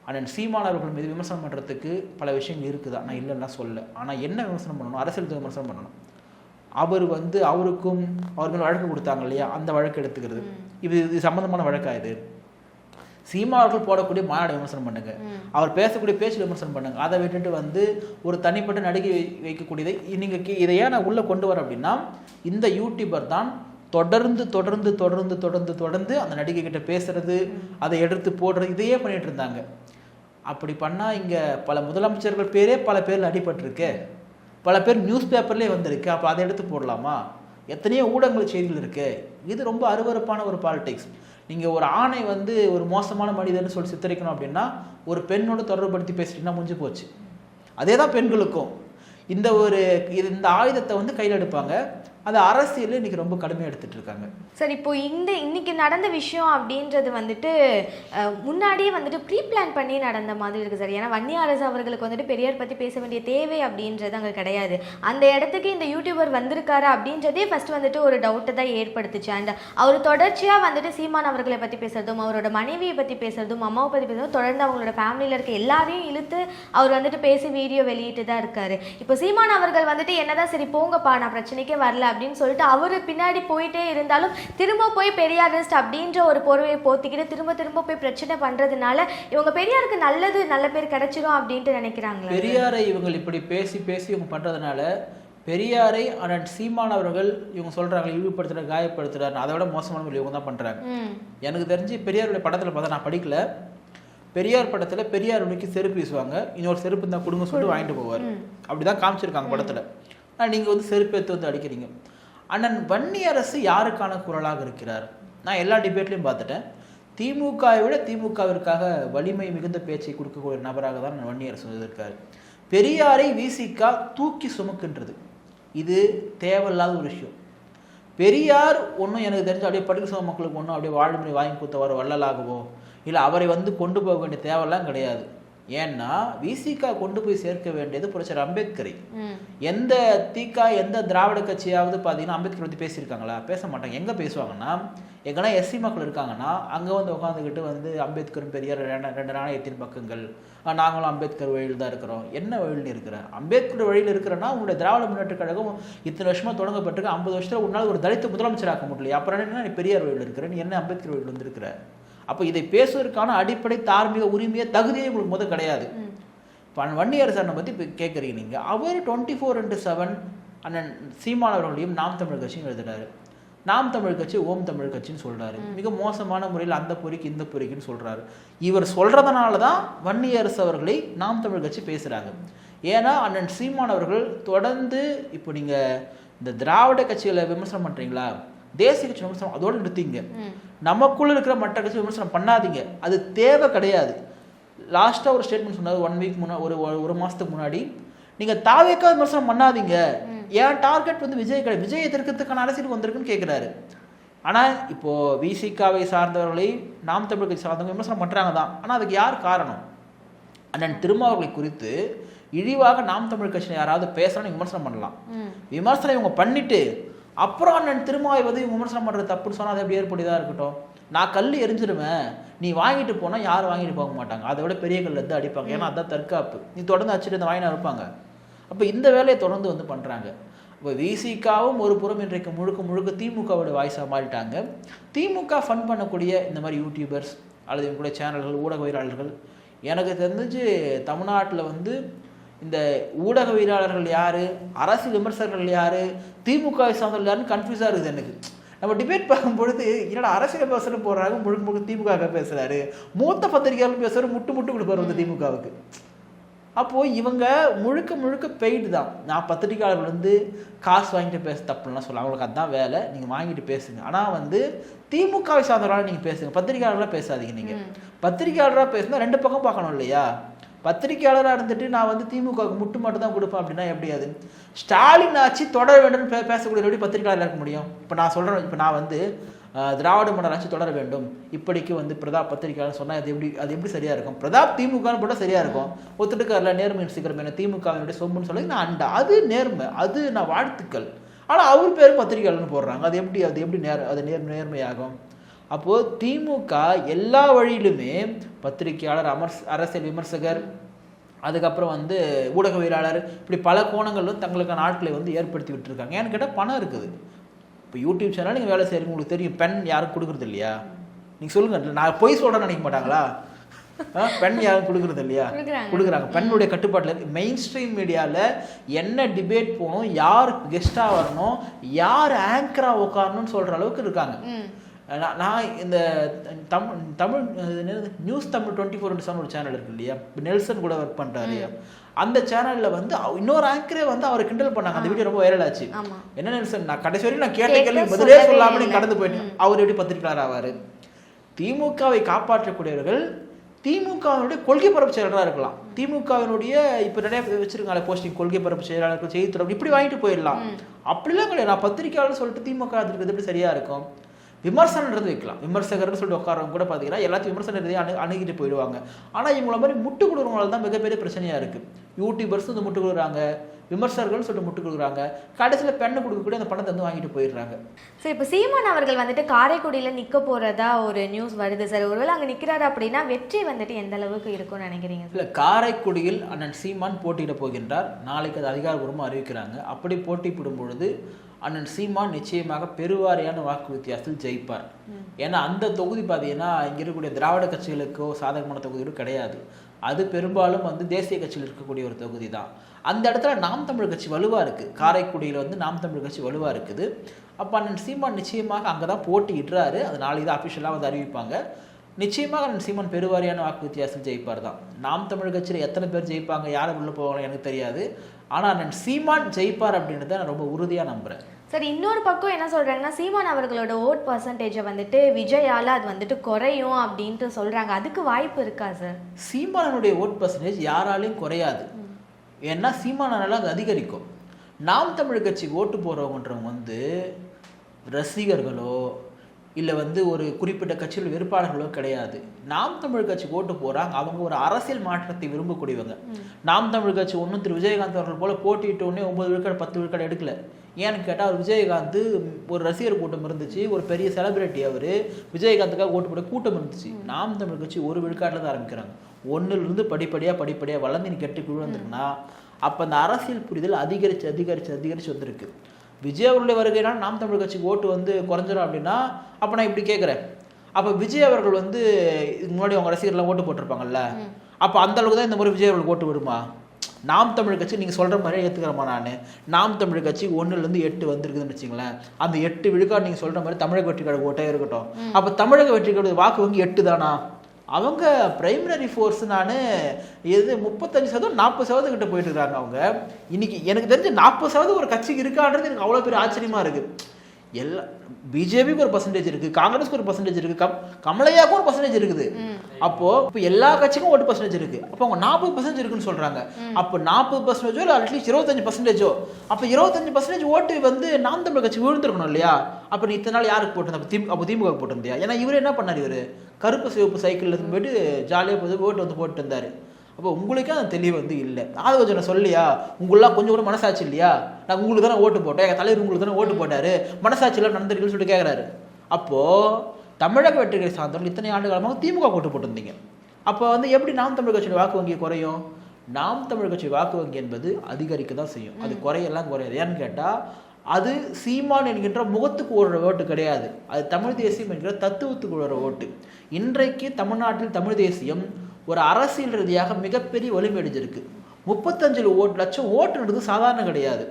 அண்ணன் சீமானவர்கள் மீது விமர்சனம் பண்ணுறதுக்கு பல விஷயங்கள் இருக்குதா, நான் இல்லைன்னா சொல்ல. ஆனால் என்ன விமர்சனம் பண்ணணும்? அரசியல் விமர்சனம் பண்ணணும். அவர் வந்து அவருக்கும் அவர்கள் வழக்கு கொடுத்தாங்க இல்லையா, அந்த வழக்கு எடுத்துக்கிறது இது சம்மந்தமான வழக்கா? இது சீமானவர்கள் போடக்கூடிய மாநாடு விமர்சனம் பண்ணுங்க, அவர் பேசக்கூடிய பேச்சு விமர்சனம் பண்ணுங்க. அதை விட்டுட்டு வந்து ஒரு தனிப்பட்ட நடிகை வைக்கக்கூடியதை நீங்கள் இதை ஏன் நான் உள்ளே கொண்டு வரேன் அப்படின்னா, இந்த யூடியூபர் தான் தொடர்ந்து தொடர்ந்து தொடர்ந்து தொடர்ந்து தொடர்ந்து அந்த நடிகை கிட்ட பேசுறது, அதை எடுத்து போடுறது, இதையே பண்ணிட்டு இருந்தாங்க. அப்படி பண்ணால் இங்கே பல முதலமைச்சர்கள் பேரே பல பேரில் அடிபட்டிருக்கு, பல பேர் நியூஸ் பேப்பர்லேயே வந்திருக்கு. அப்போ அதை எடுத்து போடலாமா? எத்தனையோ ஊடகங்கள் செய்திகள் இருக்குது. இது ரொம்ப அருவருப்பான ஒரு பாலிடிக்ஸ். நீங்கள் ஒரு ஆணை வந்து ஒரு மோசமான மனிதன்னு சொல்லி சித்தரிக்கணும் அப்படின்னா ஒரு பெண்ணோட தொடர்புபடுத்தி பேசிட்டீங்கன்னா முடிஞ்சு போச்சு. அதே தான் பெண்களுக்கும் இந்த ஆயுதத்தை வந்து கையில் எடுப்பாங்க. அது அரசியல் இன்னைக்கு ரொம்ப கடுமையாக எடுத்துட்டு இருக்காங்க. சார், இப்போ இன்னைக்கு நடந்த விஷயம் அப்படின்றது வந்துட்டு முன்னாடியே வந்துட்டு ப்ரீ பிளான் பண்ணி நடந்த மாதிரி இருக்குது சார். ஏன்னா வன்னியரசு அவர்களுக்கு வந்துட்டு பெரியார் பற்றி பேச வேண்டிய தேவை அப்படின்றது அங்கே கிடையாது. அந்த இடத்துக்கு இந்த யூடியூபர் வந்திருக்காரு அப்படின்றதே ஃபர்ஸ்ட் வந்துட்டு ஒரு டவுட்டை தான் ஏற்படுத்துச்சு. அண்ட் அவர் தொடர்ச்சியாக வந்துட்டு சீமான் அவர்களை பற்றி பேசுறதும், அவரோட மனைவியை பற்றி பேசுறதும், அம்மாவை பற்றி பேசுறதும், தொடர்ந்து அவங்களோட ஃபேமிலியில் இருக்க எல்லாரையும் இழுத்து அவர் வந்துட்டு பேசி வீடியோ வெளியிட்டு தான் இருக்காரு. இப்போ சீமான் அவர்கள் வந்துட்டு என்னதான் சரி போங்கப்பா நான் பிரச்சனைக்கே வரல அப்படின்னு சொல்லிட்டு அவர் பின்னாடி போயிட்டே இருந்தாலும் திரும்ப போய் பெரியாரிஸ்ட் அப்படின்ற ஒரு போர்வையை போத்திக்கிட்டு திரும்ப போய் பிரச்சனை பண்றதுனால இவங்க பெரியாருக்கு நல்ல பேர் கிடைச்சிடும் அப்படின்ட்டு நினைக்கிறாங்களா? பெரியாரை இவங்க இப்படி பேசி இவங்க பண்றதுனால பெரியாரை அண்ணன் சீமான் அவர்கள் இவங்க சொல்றாங்க இழிவுபடுத்துற காயப்படுத்துறாரு, அதை விட மோசமான இவங்க தான் பண்றாங்க. எனக்கு தெரிஞ்சு பெரியாருடைய படத்துல பார்த்தா, நான் படிக்கல, பெரியார் படத்துல பெரியார் உனக்கு செருப்பு வீசுவாங்க, இன்னொரு செருப்பு தான் கொடுங்க சொல்லிட்டு வாங்கிட்டு போவார். அப்படிதான் காமிச்சிருக்காங்க படத்துல. நீங்க வந்து செருப்பு எடுத்து வந்து அடிக்கிறீங்க. அண்ணன் வன்னியரசு யாருக்கான குரலாக இருக்கிறார்? நான் எல்லா டிபேட்லையும் பார்த்துட்டேன். திமுகவை விட திமுகவிற்காக வலிமை மிகுந்த பேச்சை கொடுக்கக்கூடிய நபராக தான் வன்னியரசு இருக்காரு. பெரியாரை விசிகா தூக்கி சுமக்குன்றது இது தேவையில்லாத ஒரு விஷயம். பெரியார் ஒன்றும் எனக்கு தெரிஞ்சு அப்படியே பட்டியல் மக்களுக்கு ஒன்றும் அப்படியே வாழ்முறை வாங்கி கொடுத்தவர வள்ளலாகவோ இல்லை அவரை வந்து கொண்டு போக வேண்டிய தேவையெல்லாம் கிடையாது. ஏன்னா விசிகா கொண்டு போய் சேர்க்க வேண்டியது புரட்சியாளர் அம்பேத்கரை. எந்த திகா எந்த திராவிட கட்சியாவது பார்த்தீங்கன்னா அம்பேத்கர் வந்து பேசியிருக்காங்களா? பேச மாட்டாங்க. எங்கே பேசுவாங்கன்னா, எங்கன்னா எஸ்சி மக்கள் இருக்காங்கன்னா அங்கே வந்து உட்காந்துக்கிட்டு வந்து அம்பேத்கரும் பெரியார் ரெண்டு நாணயத்தின் பக்கங்கள், நாங்களும் அம்பேத்கர் வழியில் தான் இருக்கிறோம். என்ன வழியில் இருக்கிறேன்? அம்பேத்கர் வழியில் இருக்கிறேன்னா உங்களுடைய திராவிட முன்னேற்ற கழகம் இத்தனை வருஷமா தொடங்கப்பட்டிருக்கு, 50 வருஷத்துல உன்னால் ஒரு தலித்து முதலமைச்சராக்க முடியல, அப்புறம் என்ன நீ பெரியார் வழியில் இருக்கிற, நீ என்ன அம்பேத்கர் வழியில் வந்திருக்கிற? அப்போ இதை பேசுவதற்கான அடிப்படை தார்மீக உரிமையை தகுதியே உங்களுக்கு முதல் கிடையாது. வன்னியரசு அண்ணனை பற்றி இப்போ கேட்குறீங்க நீங்கள். அவர் 24/7 அண்ணன் சீமான் அவர்களையும் நாம் தமிழ் கட்சியும் எழுதுறாரு. நாம் தமிழ் கட்சி ஓம் தமிழ் கட்சின்னு சொல்றாரு. மிக மோசமான முறையில் அந்த பொறிக்கு இந்த பொறிக்குன்னு சொல்றாரு. இவர் சொல்றதுனால தான் வன்னியரசு அவர்களை நாம் தமிழ் கட்சி பேசுறாங்க. ஏன்னா அண்ணன் சீமான் அவர்கள் தொடர்ந்து இப்போ நீங்க இந்த திராவிட கட்சிகளை விமர்சனம் பண்றீங்களா, தேசிய கட்சி விமர்சனம் அதோடு நிறுத்திங்க. நமக்குள்ள இருக்கிற மற்ற கட்சி விமர்சனம் பண்ணாதீங்க, அது தேவை கிடையாது. லாஸ்ட்டாக ஒரு ஸ்டேட்மெண்ட் சொன்னார் 1 வீக் முன்னாடி, ஒரு மாதத்துக்கு முன்னாடி, நீங்கள் தாவேக்கா விமர்சனம் பண்ணாதீங்க, ஏன் டார்கெட் வந்து விஜய் கிடையாது, விஜய் எதிர்க்கிறதுக்கான அரசியலுக்கு வந்திருக்குன்னு கேட்குறாரு. ஆனால் இப்போது விசிகாவை சார்ந்தவர்களை நாம் தமிழ் கட்சி சார்ந்தவங்க விமர்சனம் பண்ணுறாங்க தான். ஆனால் அதுக்கு யார் காரணம்? அண்ணன் திருமாவர்களை குறித்து இழிவாக நாம் தமிழ் கட்சியில் யாராவது பேசுகிறான்னு விமர்சனம் பண்ணலாம். விமர்சனம் இவங்க பண்ணிட்டு அப்புறம் அண்ணன் திருமாவை வந்து விமர்சனம் பண்ணுறது தப்புன்னு சொன்னால் அது எப்படி ஏற்படுதா இருக்கட்டும். நான் கல் எரிஞ்சிருவேன், நீ வாங்கிட்டு போனால் யாரும் வாங்கிட்டு போக மாட்டாங்க, அதை விட பெரிய கல் எடுத்து அடிப்பாங்க. ஏன்னா அதான் தற்காப்பு. நீ தொடர்ந்து அடிச்சுட்டு இந்த வாங்கினா இருப்பாங்க. அப்போ இந்த வேலையை தொடர்ந்து வந்து பண்ணுறாங்க. இப்போ விசிகாவும் ஒரு புறம் இன்றைக்கு முழுக்க திமுகவோட வாய்ஸாக மாறிட்டாங்க. திமுக ஃபன் பண்ணக்கூடிய இந்த மாதிரி யூடியூபர்ஸ் அல்லது இவங்களுடைய சேனல்கள், ஊடகவியலாளர்கள், எனக்கு தெரிஞ்சு தமிழ்நாட்டில் வந்து இந்த ஊடகவியலாளர்கள் யார், அரசியல் விமர்சகர்கள் யார், திமுக சார்ந்தவர்கள் யாருன்னு கன்ஃபியூஸாக இருக்குது எனக்கு. நம்ம டிபேட் பார்க்கும்பொழுது என்னடா அரசியல் விமர்சனம் போடுறாங்க, முழுக்க திமுக பேசுகிறாரு, மூத்த பத்திரிகையாளர் பேசுகிறாரு, முட்டு கொடுப்பாரு வந்து திமுகவுக்கு. அப்போது இவங்க முழுக்க பெய்டு தான். நான் பத்திரிகையாளர்கள் வந்து காசு வாங்கிட்டு பேச தப்புலாம் சொல்ல, அவங்களுக்கு அதுதான் வேலை, நீங்கள் வாங்கிட்டு பேசுங்க. ஆனால் வந்து திமுகவை சார்ந்தவரால் நீங்கள் பேசுங்க, பத்திரிகையாளராக பேசாதீங்க. நீங்கள் பத்திரிகையாளராக பேசுனா ரெண்டு பக்கம் பார்க்கணும் இல்லையா? பத்திரிகையாளராக இருந்துட்டு நான் வந்து திமுகவுக்கு முட்டு மட்டும் தான் கொடுப்பேன் அப்படின்னா எப்படி? அது ஸ்டாலின் ஆட்சி தொடர வேண்டும் பேசக்கூடிய எப்படி பத்திரிகையாளர் இருக்க முடியும்? இப்போ நான் சொல்கிறேன், இப்போ நான் வந்து திராவிட மாடல் ஆட்சி தொடர வேண்டும் இப்படிக்கு வந்து பிரதாப் பத்திரிகையாளர் சொன்னால் அது எப்படி சரியாக இருக்கும்? பிரதாப் திமுகன்னு போட்டால் சரியாக இருக்கும். ஒத்துட்டுக்காரில் நேர்மை சீக்கிரம் என்ன திமுகவினுடைய சொம்புன்னு சொல்லி நான் அண்டா, அது நேர்மை, அது நான் வாழ்த்துக்கள். ஆனால் அவர் பேரும் பத்திரிகையாளர்னு போடுறாங்க, அது எப்படி நேர்மையாகும்? அப்போது திமுக எல்லா வழியிலுமே பத்திரிகையாளர், அரசியல் விமர்சகர், அதுக்கப்புறம் வந்து ஊடகவியலாளர், இப்படி பல கோணங்களும் தங்களுக்கான ஆட்களை வந்து ஏற்படுத்தி விட்டுருக்காங்க. ஏன்னு கேட்டால் பணம் இருக்குது. இப்போ யூடியூப் சேனல் நீங்கள் வேலை செய்கிறீங்க, உங்களுக்கு தெரியும் பெண் யாரும் கொடுக்குறது இல்லையா? நீங்கள் சொல்லுங்கள், நான் பொய் சொல்கிறேன்னு நினைக்க மாட்டாங்களா? பெண் யாரும் கொடுக்குறது இல்லையா? கொடுக்குறாங்க. பெண்ணுடைய கட்டுப்பாட்டில் இருக்குது. மெயின் ஸ்ட்ரீம் மீடியாவில் என்ன டிபேட் போகணும், யார் கெஸ்ட்டாக வரணும், யார் ஆங்கராக உட்காரணும்னு சொல்கிற அளவுக்கு இருக்காங்க. நான் இந்த தமிழ் நியூஸ் தமிழ் 24/7 ஒரு சேனல் இருக்கு இல்லையா, இப்போ நெல்சன் கூட ஒர்க் பண்ணுறாரு. அந்த சேனலில் வந்து இன்னொரு ஆங்கரே வந்து அவரை கிண்டல் பண்ணாங்க. அந்த வீடியோ ரொம்ப வைரல் ஆச்சு. என்ன நெல்சன், நான் கடைசி வரைக்கும் நான் கேட்ட கேள்வி பதிலே சொல்லாமல் நீங்கள் கடந்து போயிட்டேன், அவர் எப்படி பத்திரிகையாளர் ஆவார்? திமுகவை காப்பாற்றக்கூடியவர்கள் திமுகவினுடைய கொள்கை பரப்பு செயலாளராக இருக்கலாம். திமுகவினுடைய இப்போ நிறைய வச்சிருக்காங்க போஸ்டிங், கொள்கை பரப்பு செயலாளர்கள், செய்தி தொடர்பு, இப்படி வாங்கிட்டு போயிடலாம். அப்படிலாம் கிடையாது. நான் பத்திரிகையாளர் சொல்லிட்டு திமுக இருக்கிறது எப்படி சரியாக இருக்கும்? விமர்சனன்றது வைக்கலாம். விமர்சகர்னு சொல்லிட்டு உட்காரவங்க கூட பார்த்தீங்கன்னா எல்லாத்தையும் விமர்சனம் அணுகிட்டு போயிடுவாங்க. ஆனால் இவங்கள மாதிரி முட்டு கொடுக்குறவங்களால தான் மிகப்பெரிய பிரச்சனையாக இருக்குது. யூடியூபர்ஸ் வந்து முட்டு கொடுக்குறாங்க, விமர்சகர்கள் சொல்லிட்டு முட்டு கொடுக்குறாங்க, கடைசியில் பெண்ணை கொடுக்கக்கூடிய அந்த பணத்தை வந்து வாங்கிட்டு போயிடுறாங்க. சார், இப்போ சீமான் அவர்கள் வந்துட்டு காரைக்குடியில் நிற்க போகிறதா ஒரு நியூஸ் வருது சார். ஒருவேளை அங்கே நிற்கிறாரு அப்படின்னா வெற்றி வந்துட்டு எந்த அளவுக்கு இருக்கும்னு நினைக்கிறீங்க? இல்லை, காரைக்குடியில் அண்ணன் சீமான் போட்டியிட போகின்றார். நாளைக்கு அது அதிகாரப்பூர்வமாக அறிவிக்கிறாங்க. அப்படி போட்டியிடும் பொழுது அண்ணன் சீமான் நிச்சயமாக பெருவாரியான வாக்கு வித்தியாசத்தில் ஜெயிப்பார். ஏன்னா அந்த தொகுதி பார்த்தீங்கன்னா இங்கே இருக்கக்கூடிய திராவிட கட்சிகளுக்கோ சாதகமான தொகுதிகளோ கிடையாது. அது பெரும்பாலும் வந்து தேசிய கட்சியில் இருக்கக்கூடிய ஒரு தொகுதி தான். அந்த இடத்துல நாம் தமிழ் கட்சி வலுவாக இருக்குது. காரைக்குடியில் வந்து நாம் தமிழ் கட்சி வலுவாக இருக்குது. அப்போ அண்ணன் சீமான் நிச்சயமாக அங்கே தான் போட்டியிடுறாரு. அது நாளைக்கு தான் அஃபிஷியலாக வந்து அறிவிப்பாங்க. நிச்சயமாக அண்ணன் சீமான் பெருவாரியான வாக்கு வித்தியாசத்தில் ஜெயிப்பார் தான். நாம் தமிழ் கட்சியில் எத்தனை பேர் ஜெயிப்பாங்க, யார் உள்ளே போவாங்க எனக்கு தெரியாது. ஆனால் அண்ணன் சீமான் ஜெயிப்பார் அப்படின்றத நான் ரொம்ப உறுதியாக நம்புகிறேன். சார், இன்னொரு பக்கம் என்ன சொல்கிறாங்கன்னா, சீமான் அவர்களோட ஓட் பர்சன்டேஜை வந்துட்டு விஜயால் அது வந்துட்டு குறையும் அப்படின்ட்டு சொல்கிறாங்க. அதுக்கு வாய்ப்பு இருக்கா சார்? சீமானனுடைய ஓட் பர்சன்டேஜ் யாராலையும் குறையாது. ஏன்னா சீமானால அது அதிகரிக்கும். நாம் தமிழ் கட்சி ஓட்டு போகிறவங்கன்றவங்க வந்து ரசிகர்களோ இல்லை வந்து ஒரு குறிப்பிட்ட கட்சியில் வெறுப்பாளர்களோ கிடையாது. நாம் தமிழ் கட்சி ஓட்டு போகிறாங்க, அவங்க ஒரு அரசியல் மாற்றத்தை விரும்பக்கூடியவங்க. நாம் தமிழ் கட்சி ஒன்றும் திரு விஜயகாந்த் அவர்கள் போல் போட்டிட்டோடனே 9 விழுக்காடு 10 விழுக்காடு எடுக்கல. ஏன்னு கேட்டால் அவர் விஜயகாந்த் ஒரு ரசிகர் கூட்டம் இருந்துச்சு, ஒரு பெரிய செலிபிரிட்டி, அவர் விஜயகாந்துக்காக ஓட்டு போட கூட்டம் இருந்துச்சு. நாம் தமிழ் கட்சி 1 விழுக்காட்டில் தான் ஆரம்பிக்கிறாங்க. 1லிருந்து படிப்படியாக வளர்ந்து நீ கெட்டு விழுந்துருக்குன்னா அப்போ அந்த அரசியல் புரிதல் அதிகரித்து வந்திருக்கு. விஜய் அவர்களுடைய வருகையினால் நாம் தமிழ் கட்சிக்கு ஓட்டு வந்து குறைஞ்சிடும் அப்படின்னா அப்போ நான் இப்படி கேட்குறேன், அப்போ விஜய் அவர்கள் வந்து இதுக்கு முன்னாடி அவங்க ரசிகர்லாம் ஓட்டு போட்டிருப்பாங்கல்ல, அப்போ அந்த அளவுக்கு தான் இந்த முறை விஜய் அவர்களுக்கு ஓட்டு விடுமா? நாம் தமிழ் கட்சி நீங்கள் சொல்கிற மாதிரியே ஏற்றுக்கிறேம்மா நான். நாம் தமிழ் கட்சி 1லேருந்து 8 வந்திருக்குதுன்னு வச்சுங்களேன். அந்த 8 விழுக்காடு நீங்கள் சொல்கிற மாதிரி தமிழக வெற்றி கழக ஓட்டே இருக்கட்டும். அப்போ தமிழக வெற்றி கழக வாக்கு வங்கி 8 தானா? அவங்க பிரைமரி ஃபோர்ஸ் நான் எது 35% 40% கிட்ட போயிட்டு இருக்காங்க. அவங்க இன்னைக்கு எனக்கு தெரிஞ்ச 40% ஒரு கட்சிக்கு இருக்கான்றது எனக்கு அவ்வளோ பெரிய ஆச்சரியமா இருக்கு. எல்லா பிஜேபிக்கு ஒரு பர்சன்டேஜ் இருக்கு, காங்கிரஸ்க்கு ஒரு பர்சன்டேஜ் இருக்கு, கமலையாவுக்கும் ஒரு பர்சன்டேஜ் இருக்குது. அப்போ இப்போ எல்லா கட்சிக்கும் ஓட்டு பர்சன்டேஜ் இருக்கு. அப்போ அவங்க 40% இருக்குன்னு சொல்றாங்க. அப்போ 40% இல்லை அட்லீஸ்ட் 25%. அப்போ 25% ஓட்டு வந்து நாம் தமிழ் கட்சி விழுந்திருக்கணும் இல்லையா? அப்போ நீ இத்தனை நாள் யாருக்கு போட்டிருந்தா? அப்போ திமுக போட்டிருந்தியா? ஏன்னா இவர் என்ன பண்ணார், இவர் கருப்பு சிவப்பு சைக்கிளில் போயிட்டு ஜாலியாக போய் ஓட்டு வந்து போட்டு இருந்தார். அப்போ உங்களுக்கே அந்த தெளிவு வந்து இல்லை. ஆதவஜனை சொல்லியா, உங்களெலாம் கொஞ்சம் கூட மனசாட்சி இல்லையா? நான் உங்களுக்கு தானே ஓட்டு போட்டேன், எங்கள் தலைவர் உங்களுக்கு தானே ஓட்டு போட்டார், மனசாட்சியில் நடந்திருக்குன்னு சொல்லிட்டு கேட்குறாரு. அப்போது தமிழக வெற்றிகளை சார்ந்தவர்கள் இத்தனை ஆண்டு காலமாக திமுக ஓட்டு போட்டிருந்தீங்க. அப்போ வந்து எப்படி நாம் தமிழ் கட்சியோட வாக்கு வங்கி குறையும்? நாம் தமிழ் கட்சி வாக்கு வங்கி என்பது அதிகரிக்க தான் செய்யும், அது குறையெல்லாம் குறையாது. ஏன்னு கேட்டால் அது சீமான் என்கின்ற முகத்துக்கு ஓடுற ஓட்டு கிடையாது, அது தமிழ் தேசியம் என்கிற தத்துவத்துக்கு ஓடுற ஓட்டு. இன்றைக்கு தமிழ்நாட்டில் தமிழ் தேசியம் ஒரு அரசியல் ரீதியாக மிகப்பெரிய வலிமையடைஞ்சிருக்கு. 35 லட்சம் ஓட்டுன்றது சாதாரண கிடையாது.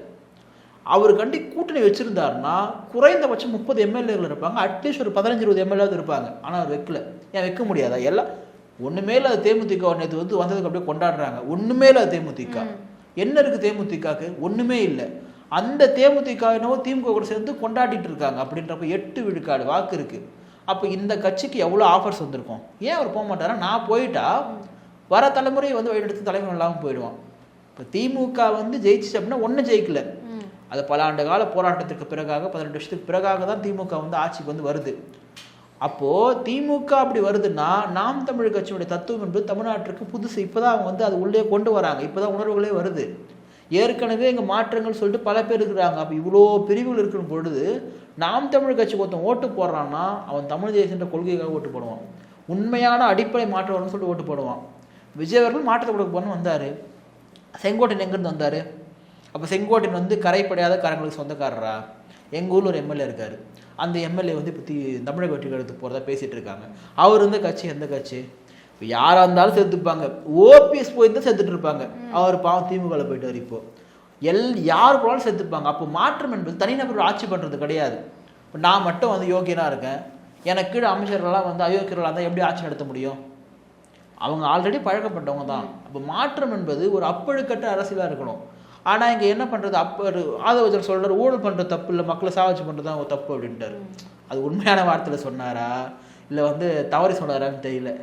அவர் கண்டி கூட்டணி வச்சிருந்தாருன்னா குறைந்தபட்சம் 30 எம்எல்ஏகள் இருப்பாங்க, அட்லீஸ்ட் ஒரு 15-20 எம்எல்ஏவது இருப்பாங்க. ஆனால் அவர் வைக்கல. ஏன் வைக்க முடியாதா? எல்லாம் ஒன்றுமே இல்லை. அது தேமுதிக நேற்று வந்து வந்ததுக்கு அப்படியே கொண்டாடுறாங்க. ஒன்றுமே இல்லை. அது தேமுதிக என்ன இருக்குது? தேமுதிகக்கு ஒன்றுமே இல்லை. அந்த தேமுதிக என்னவோ திமுக கூட சேர்ந்து கொண்டாடிட்டு இருக்காங்க. அப்படின்றப்ப 8 விழுக்காடு வாக்கு இருக்குது. அப்போ இந்த கட்சிக்கு எவ்வளோ ஆஃபர்ஸ் வந்திருக்கும்? ஏன் அவர் போக மாட்டாரா? நான் போயிட்டா வர தலைமுறையை வந்து வழிநடத்து தலைமை இல்லாமல் போயிடுவான். இப்போ திமுக வந்து ஜெயிச்சு அப்படின்னா ஒன்றும் ஜெயிக்கல. அது பல ஆண்டு கால போராட்டத்திற்கு பிறகாக 18 வருஷத்துக்கு பிறகாக தான் திமுக வந்து ஆட்சிக்கு வந்து வருது. அப்போது திமுக அப்படி வருதுன்னா நாம் தமிழ் கட்சியுடைய தத்துவம் என்பது தமிழ்நாட்டிற்கு புதுசு. இப்போ தான் அவங்க வந்து அது உள்ளே கொண்டு வராங்க. இப்போ தான் உணர்வுகளே வருது. ஏற்கனவே இங்கே மாற்றங்கள் சொல்லிட்டு பல பேர் இருக்கிறாங்க. அப்போ இவ்வளோ பிரிவுகள் இருக்கிற பொழுது நாம் தமிழ் கட்சி ஒருத்தன் ஓட்டு போடுறான்னா அவன் தமிழ் தேசியன்ற கொள்கைக்காக ஓட்டு போடுவான். உண்மையான அடிப்படை மாற்றம் வரும்னு சொல்லிட்டு ஓட்டு போடுவான். விஜய் அவர்கள் மாற்றத்தை கொடுக்க போகணும்னு வந்தார். செங்கோட்டையன் எங்கேருந்து வந்தார்? அப்போ செங்கோட்டையன் வந்து கரைப்படையாத காரங்களுக்கு சொந்தக்காரரா? எங்கள் ஊரில் ஒரு எம்எல்ஏ இருக்கார். அந்த எம்எல்ஏ வந்து இப்போ தமிழக வெற்றி கழகத்துக்கு போகிறதா பேசிகிட்டு இருக்காங்க. அவர் இருந்த கட்சி எந்த கட்சி? இப்போ யாராக இருந்தாலும் சேர்த்துப்பாங்க. ஓபிஎஸ் போயிருந்தால் சேர்த்துட்டு இருப்பாங்க. அவர் பாவம் திமுகவில் போயிட்டார். இப்போது யார் போனாலும் சேர்த்துப்பாங்க. அப்போ மாற்றம் என்பது தனிநபர் ஆட்சி பண்ணுறது கிடையாது. இப்போ நான் மட்டும் வந்து யோகியனாக இருக்கேன், எனக்கு கீழே அமைச்சர்கள்லாம் வந்து அயோக்கியர்களாக இருந்தால் எப்படி ஆட்சி நடத்த முடியும்? அவங்க ஆல்ரெடி பழக்கப்பட்டவங்க தான். அப்போ மாற்றம் என்பது ஒரு அப்பழுக்கற்ற அரசியலாக இருக்கணும். ஆனால் இங்கே என்ன பண்ணுறது? ஆதவஜர் சொல்கிறார், ஊழல் பண்ணுற தப்பு இல்லை, மக்களை சாவச்சு பண்ணுறது தான் ஒரு தப்பு அப்படின்ட்டார். அது உண்மையான வார்த்தையில் சொன்னாரா இல்லை வந்து தவறி சொன்னாரான்னு தெரியல.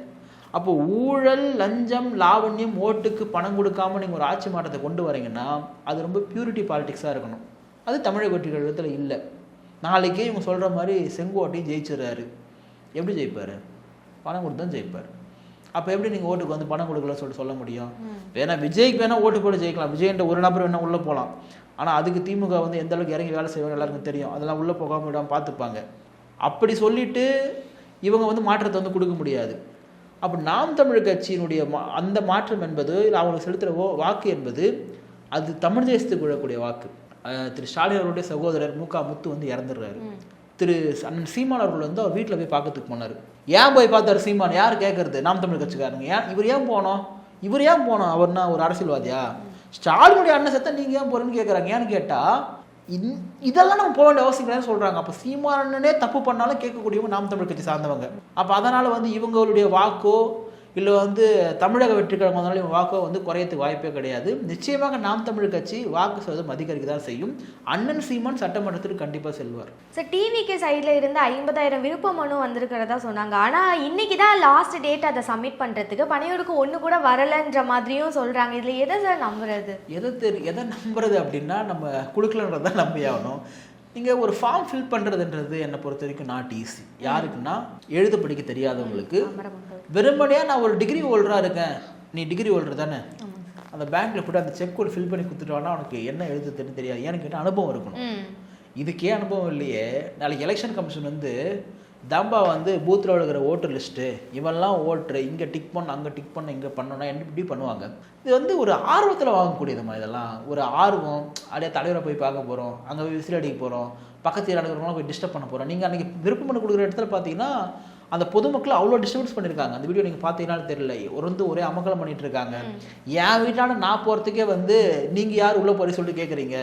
அப்போ ஊழல், லஞ்சம், லாவண்யம், ஓட்டுக்கு பணம் கொடுக்காம நீங்கள் ஒரு ஆட்சி மாற்றத்தை கொண்டு வரீங்கன்னா அது ரொம்ப பியூரிட்டி பாலிடிக்ஸாக இருக்கணும். அது தமிழக வெற்றி கழகத்தில் இல்லை. நாளைக்கே இவங்க சொல்கிற மாதிரி செங்கோட்டையும் ஜெயிச்சிடறாரு. எப்படி ஜெயிப்பார்? பணம் கொடுத்து தான் ஜெயிப்பார். அப்போ எப்படி நீங்கள் ஓட்டுக்கு வந்து பணம் கொடுக்கலன்னு சொல்லிட்டு சொல்ல முடியும்? வேணா விஜய்க்கு வேணால் ஓட்டு போட்டு ஜெயிக்கலாம், விஜய்ன்ற ஒரு நபர் வேணால் உள்ளே போகலாம். ஆனால் அதுக்கு திமுக வந்து எந்த அளவுக்கு இறங்கி வேலை செய்வாங்க எல்லாருக்கும் தெரியும். அதெல்லாம் உள்ளே போகாமல் விடாமல் பார்த்துப்பாங்க. அப்படி சொல்லிட்டு இவங்க வந்து மாற்றத்தை வந்து கொடுக்க முடியாது. அப்போ நாம் தமிழ் கட்சியினுடைய அந்த மாற்றம் என்பது இல்லை அவங்களுக்கு செலுத்துகிற வாக்கு என்பது அது தமிழ் தேசத்துக்கு விழக்கூடிய வாக்கு. திரு ஸ்டாலின் அவருடைய சகோதரர் முக முத்து வந்து இறந்துடுறாரு. திரு அண்ணன் சீமான் அவர்கள் வந்து அவர் வீட்டில் போய் பார்க்கறதுக்கு போனார். ஏன் போய் பார்த்தாரு சீமான்? யார் கேட்கறது? நாம் தமிழ் கட்சிக்காரங்க. இவர் ஏன் போனோம்? அவர்னா ஒரு அரசியல்வாதியா? ஸ்டாலினுடைய அண்ணன் செத்த நீங்கள் ஏன் போறேன்னு கேட்குறாங்க. ஏன்னு கேட்டால் இதெல்லாம் நம்ம போக வேண்டிய அவசியம் கிடையாது சொல்கிறாங்க. அப்போ சீமானனே தப்பு பண்ணாலும் கேட்கக்கூடியவங்க நாம் தமிழ் கட்சி சார்ந்தவங்க. அப்போ அதனால் வந்து இவங்களுடைய வாக்கோ இல்லை வந்து தமிழக வெற்றி கழகம் வந்தாலும் இவங்க வாக்கோ வந்து குறையத்துக்கு வாய்ப்பே கிடையாது. நிச்சயமாக நாம் தமிழ் கட்சி வாக்கு சதவீதம் அதிகரிக்க தான் செய்யும். அண்ணன் சீமான் சட்டமன்றத்திற்கு கண்டிப்பாக செல்வார். சார், டிவிகே சைடில் இருந்து 50,000 விருப்ப மனு வந்திருக்கிறதா சொன்னாங்க. ஆனால் இன்னைக்கு தான் லாஸ்ட் டேட் அதை சப்மிட் பண்ணுறதுக்கு. பணியூருக்கு ஒன்று கூட வரலைன்ற மாதிரியும் சொல்கிறாங்க. இதில் எதை சார் நம்புறது? எதை நம்புறது அப்படின்னா நம்ம கொடுக்கலன்றதான் நம்பி ஆகணும். நீங்கள் ஒரு ஃபார்ம் ஃபில் பண்ணுறதுன்றது என்னை பொறுத்த வரைக்கும் நாட் ஈஸி. யாருக்குன்னா எழுத படிக்க தெரியாதவங்களுக்கு. வெறுமனையாக நான் ஒரு டிகிரி ஹோல்டராக இருக்கேன், நீ டிகிரி ஹோல்டர் தானே, அந்த பேங்க்கில் போய்ட்டு அந்த செக் கோட் ஃபில் பண்ணி கொடுத்துட்டோன்னா அவனுக்கு என்ன எழுதுன்னு தெரியாது. ஏன்னு கேட்டால் அனுபவம் இருக்கணும். இதுக்கே அனுபவம் இல்லையே. நாளைக்கு எலெக்ஷன் கமிஷன் வந்து தம்பா வந்து பூத்தில் இருக்கிற ஓட்டர் லிஸ்ட்டு இவெல்லாம் ஓட்டுரு, இங்கே டிக் பண்ண அங்கே டிக் பண்ண இங்கே பண்ணோன்னா இப்படி பண்ணுவாங்க. இது வந்து ஒரு ஆர்வத்தில் வாங்கக்கூடியதுமா. இதெல்லாம் ஒரு ஆர்வம். அப்படியே தலைவரை போய் பார்க்க போகிறோம், அங்கே போய் விசில் அடிக்க போகிறோம், பக்கத்தில் நடக்கிறவங்களாம் போய் டிஸ்டர்ப் பண்ண போகிறோம். நீங்கள் அன்றைக்கி விருப்பம் பண்ணி கொடுக்குற இடத்துல பார்த்தீங்கன்னா அந்த பொதுமக்கள் அவ்வளோ டிஸ்டர்பன்ஸ் பண்ணியிருக்காங்க. அந்த வீடியோ நீங்கள் பார்த்தீங்கன்னாலும் தெரியல, ஒரே அமக்கலம் பண்ணிட்டு இருக்காங்க. என் வீட்டான நான் போகிறதுக்கே வந்து நீங்கள் யார் உள்ளே போய் சொல்லிட்டு கேட்குறீங்க,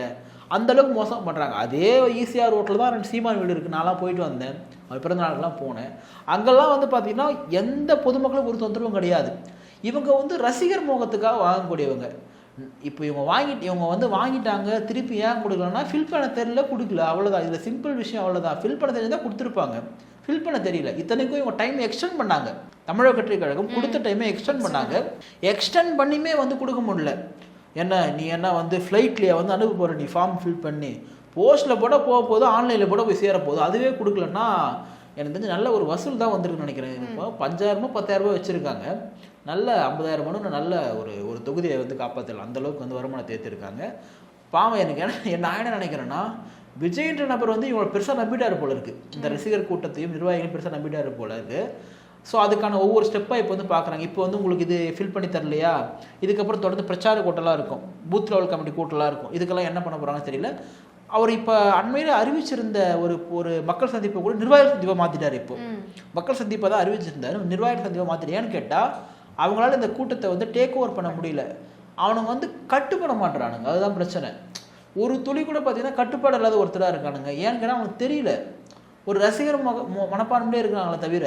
அந்தளவுக்கு மோசம் பண்ணுறாங்க. அதே ஈஸியாக ரோட்டில் தான் 2 சீமான் வீடு இருக்குது. நான்லாம் போயிட்டு வந்தேன், அவர் பிறந்த நாளுக்கெல்லாம் போனேன். அங்கெல்லாம் வந்து பார்த்தீங்கன்னா எந்த பொதுமக்களும் ஒரு தொந்தரவும் கிடையாது. இவங்க வந்து ரசிகர் மோகத்துக்காக வாங்கக்கூடியவங்க. இப்போ இவங்க வந்து வாங்கிட்டாங்க, திருப்பி ஏன் கொடுக்கலன்னா ஃபில் பண்ண தெரியல, கொடுக்கல, அவ்வளோதான். இதில் சிம்பிள் விஷயம் அவ்வளோதான். ஃபில் பண்ண தெரிஞ்சால் கொடுத்துருப்பாங்க, ஃபில் பண்ண தெரியல. இத்தனைக்கும் இவங்க டைம் எக்ஸ்டெண்ட் பண்ணாங்க. தமிழக வெற்றி கழகம் கொடுத்த டைமை எக்ஸ்டெண்ட் பண்ணாங்க. எக்ஸ்டெண்ட் பண்ணியுமே வந்து கொடுக்க முடியல. நீ என்ன வந்து ஃப்ளைட்லேயே வந்து அனுப்ப போகிற, நீ ஃபார்ம் ஃபில் பண்ணி போஸ்ட்டில் போட போகுது, ஆன்லைனில் போட போய் சேர போகுது. அதுவே கொடுக்கலன்னா எனக்கு தெரிஞ்சு நல்ல ஒரு வசூல் தான் வந்திருக்குன்னு நினைக்கிறேன். இப்போ 5,000 10,000 வச்சுருக்காங்க. நல்ல 50,000 மனு நல்ல ஒரு தொகுதியை வந்து காப்பாற்றலாம். அந்தளவுக்கு வந்து வருமானத்தை ஏற்றிருக்காங்க. பாவம். எனக்கு நான் என்ன நினைக்கிறேன்னா, விஜய்ன்ற நபர் வந்து இவங்களை பெருசாக நம்பிட்டார் போல இருக்குது. இந்த ரசிகர் கூட்டத்தையும் நிர்வாகிகளையும் பெருசாக நம்பிட்டார் போல இருக்குது. ஸோ அதுக்கான ஒவ்வொரு ஸ்டெப்பாக இப்போ வந்து பார்க்குறாங்க. இப்போ வந்து உங்களுக்கு இது ஃபில் பண்ணி தரலையா, இதுக்கப்புறம் தொடர்ந்து பிரச்சார கூட்டலாம் இருக்கும், பூத் லெவல் கமிட்டி கூட்டலாம் இருக்கும். இதுக்கெல்லாம் என்ன பண்ண போகிறாங்கன்னு தெரியல. அவர் இப்போ அண்மையில் அறிவிச்சிருந்த ஒரு மக்கள் சந்திப்பை கூட நிர்வாக சந்திப்பாக மாற்றிட்டார். இப்போ மக்கள் சந்திப்பை தான் அறிவிச்சிருந்தார், நிர்வாக சந்திப்பாக மாற்றிட்டு. ஏன்னு கேட்டால் அவங்களால இந்த கூட்டத்தை வந்து டேக் ஓவர் பண்ண முடியல. அவனுங்க வந்து கட்டுப்பட மாட்டுறானுங்க. அதுதான் பிரச்சனை. ஒரு துளி கூட பார்த்தீங்கன்னா கட்டுப்பாடு இல்லாத ஒருத்தராக இருக்கானுங்க. ஏன்னு கேட்டால் அவனுக்கு தெரியல. ஒரு ரசிகர் மனப்பான்மையே இருக்கிறாங்களே தவிர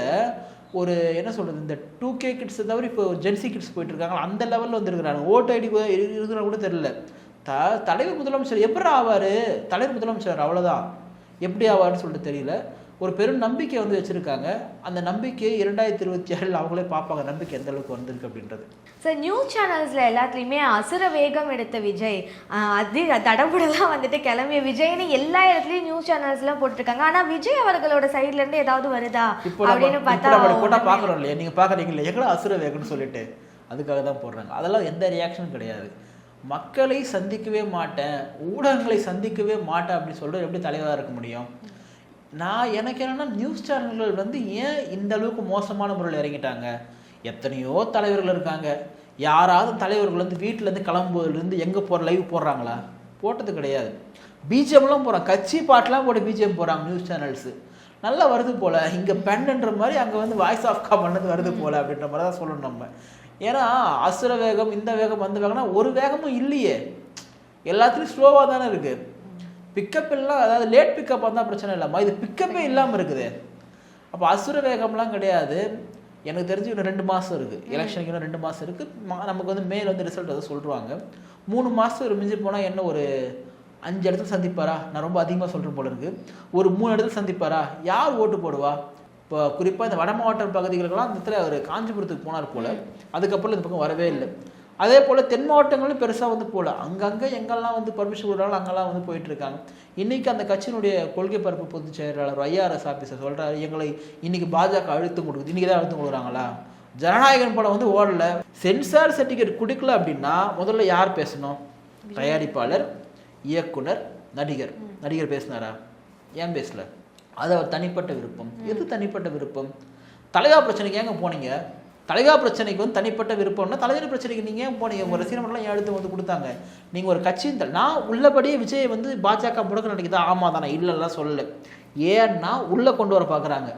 ஒரு என்ன சொல்கிறது, இந்த 2K கிட்ஸை தவிர இப்போ ஜென்சி கிட்ஸ் போயிட்டு இருக்காங்க. அந்த லெவலில் வந்து இருக்கிறாங்க. ஓட்டு ஐடி இருக்கிற கூட தெரியல. தலைவர் முதலமைச்சர் எப்படி ஆவார்? தலைவர் முதலமைச்சர் அவ்வளோதான். எப்படி ஆவார்னு சொல்லிட்டு தெரியல. ஒரு பெரும் நம்பிக்கை வந்து வச்சுருக்காங்க. அந்த நம்பிக்கையை 2027 அவங்களே பார்ப்பாங்க, நம்பிக்கை எந்த அளவுக்கு வந்திருக்கு அப்படின்றது. சார், நியூஸ் சேனல்ஸில் எல்லாத்துலேயுமே அசுர வேகம் எடுத்த விஜய், அது தடபுடலாம் வந்துட்டு கிளம்பிய விஜய்னு எல்லா இடத்துலையும் நியூஸ் சேனல்ஸ்லாம் போட்டிருக்காங்க. ஆனால் விஜய் அவர்களோட சைட்லேருந்து ஏதாவது வருதா அப்படின்னு பார்த்தா போட்டால் பார்க்குறோம் இல்லையா, நீங்கள் பார்க்குறீங்களா எங்களோ அசுர வேகம்னு சொல்லிட்டு, அதுக்காக தான் போடுறாங்க. அதெல்லாம் எந்த ரியாக்ஷனும் கிடையாது. மக்களை சந்திக்கவே மாட்டேன், ஊடகங்களை சந்திக்கவே மாட்டேன் அப்படின்னு சொல்லிட்டு எப்படி தலைவராக இருக்க முடியும்? எனக்கு என்னென்னா, நியூஸ் சேனல்கள் வந்து ஏன் இந்த அளவுக்கு மோசமான முறையில் இறங்கிட்டாங்க? எத்தனையோ தலைவர்கள் இருக்காங்க. யாராவது தலைவர்கள் வந்து வீட்டிலேருந்து கிளம்புவதுலேருந்து எங்கே போகிற லைவ் போடுறாங்களா? போட்டது கிடையாது. பிஜிஎம்லாம் போகிறாங்க, கட்சி பாட்டெலாம் போட்டு பிஜிஎம் போகிறாங்க நியூஸ் சேனல்ஸு. நல்லா வருது போல், இங்கே பெண்ணுன்ற மாதிரி அங்கே வந்து வாய்ஸ் ஆஃப் பண்ணது வருது போல் அப்படின்ற மாதிரி தான் சொல்லணும் நம்ம. ஏன்னா அசுர வேகம், இந்த வேகம், அந்த வேகம்னா ஒரு வேகமும் இல்லையே. எல்லாத்துலேயும் ஸ்லோவாக தானே இருக்குது. பிக்கப் எல்லாம், அதாவது லேட் பிக்கப் வந்தால் பிரச்சனை இல்லாமல் இது பிக்கப்பே இல்லாமல் இருக்குது. அப்போ அசுர வேகம்லாம் கிடையாது. எனக்கு தெரிஞ்சு இன்னும் 2 மாதம் இருக்குது, எலெக்ஷனுக்கு இன்னும் 2 மாதம் இருக்குது. நமக்கு வந்து மேல் வந்து ரிசல்ட் அதை சொல்லுவாங்க. 3 மாதம் மிஞ்சி போனால் என்ன ஒரு 5 இடத்துல சந்திப்பாரா? நான் ரொம்ப அதிகமாக சொல்கிறேன் போல இருக்குது. ஒரு 3 இடத்துல சந்திப்பாரா? யார் ஓட்டு போடுவா? இப்போ குறிப்பாக இந்த வட மாவட்ட பகுதிகளுக்கெல்லாம் அந்த இடத்துல அவர் காஞ்சிபுரத்துக்கு போனார் போல். அதுக்கப்புறம் இந்த பக்கம் வரவே இல்லை. அதே போல் தென் மாவட்டங்களும் பெருசாக வந்து போகல. அங்கங்கே எங்கெல்லாம் வந்து பர்மிஷன் கொடுறாங்களோ அங்கெல்லாம் வந்து போயிட்டுருக்காங்க. இன்றைக்கி அந்த கட்சியினுடைய கொள்கை பரப்பு பொதுச் செயலாளர் IRS ஆஃபீஸர் சொல்கிறாரு, எங்களை இன்றைக்கி பாஜக அழுத்தம் கொடுக்குது. இன்றைக்கி தான் அழுத்தம் கொடுக்குறாங்களா? ஜனநாயகன் படம் வந்து ஓடலை, சென்சார் சர்டிஃபிகேட் கொடுக்கல அப்படின்னா முதல்ல யார் பேசணும்? தயாரிப்பாளர், இயக்குனர், நடிகர். நடிகர் பேசினாரா? ஏன் பேசல? அது அவர் தனிப்பட்ட விருப்பம். எது தனிப்பட்ட விருப்பம்? தலைவா பிரச்சனைக்கு ஏங்க போனீங்க? தலைகா பிரச்சனைக்கு வந்து தனிப்பட்ட விருப்பம்னா தலைவர் பிரச்சனைக்கு நீங்கள் ஏன் போனீங்க? உங்கள் ரசிகர் மன்றம் ஏன் எடுத்து வந்து கொடுத்தாங்க? நீங்கள் ஒரு கட்சியின் நான் உள்ளபடியே விஜய் வந்து பாஜக முடக்க நினைக்குதா? ஆமாம் தானே, இல்லைலாம் சொல்லலை. ஏன்னா உள்ளே கொண்டு வர பார்க்குறாங்க.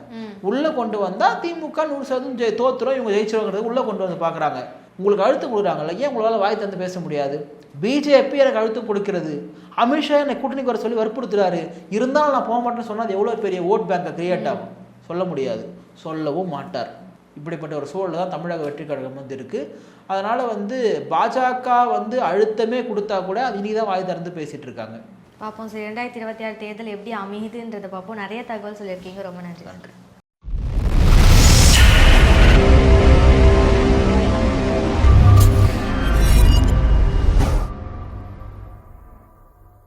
உள்ளே கொண்டு வந்தால் திமுக 100% தோத்துரும், இவங்க ஜெயிச்சிருவாங்கிறது உள்ளே கொண்டு வந்து பார்க்குறாங்க. உங்களுக்கு அழுத்தம் கொடுக்குறாங்கல்ல, ஏன் உங்களால் வாய் தந்து பேச முடியாது? பிஜேபி எனக்கு அழுத்தம் கொடுக்கிறது, அமித்ஷா என்னை கூட்டணிக்கு வர சொல்லி வற்புறுத்துறாரு, இருந்தாலும் நான் போக மாட்டேன்னு சொன்னால் அது எவ்வளோ பெரிய ஓட் பேங்கை கிரியேட் ஆகும்? சொல்ல முடியாது, சொல்லவும் மாட்டார். இப்படிப்பட்ட ஒரு சூழல் தான் தமிழக வெற்றி கழகம் வந்து இருக்குது. அதனால் வந்து பாஜக வந்து அழுத்தமே கொடுத்தா கூட அது இனி தான் வாய் திறந்து பேசிகிட்டு இருக்காங்க. பார்ப்போம் சார், 2026 தேர்தல் எப்படி அமையுதுன்றதை பார்ப்போம். நிறைய தகவல் சொல்லியிருக்கீங்க, ரொம்ப நன்றி.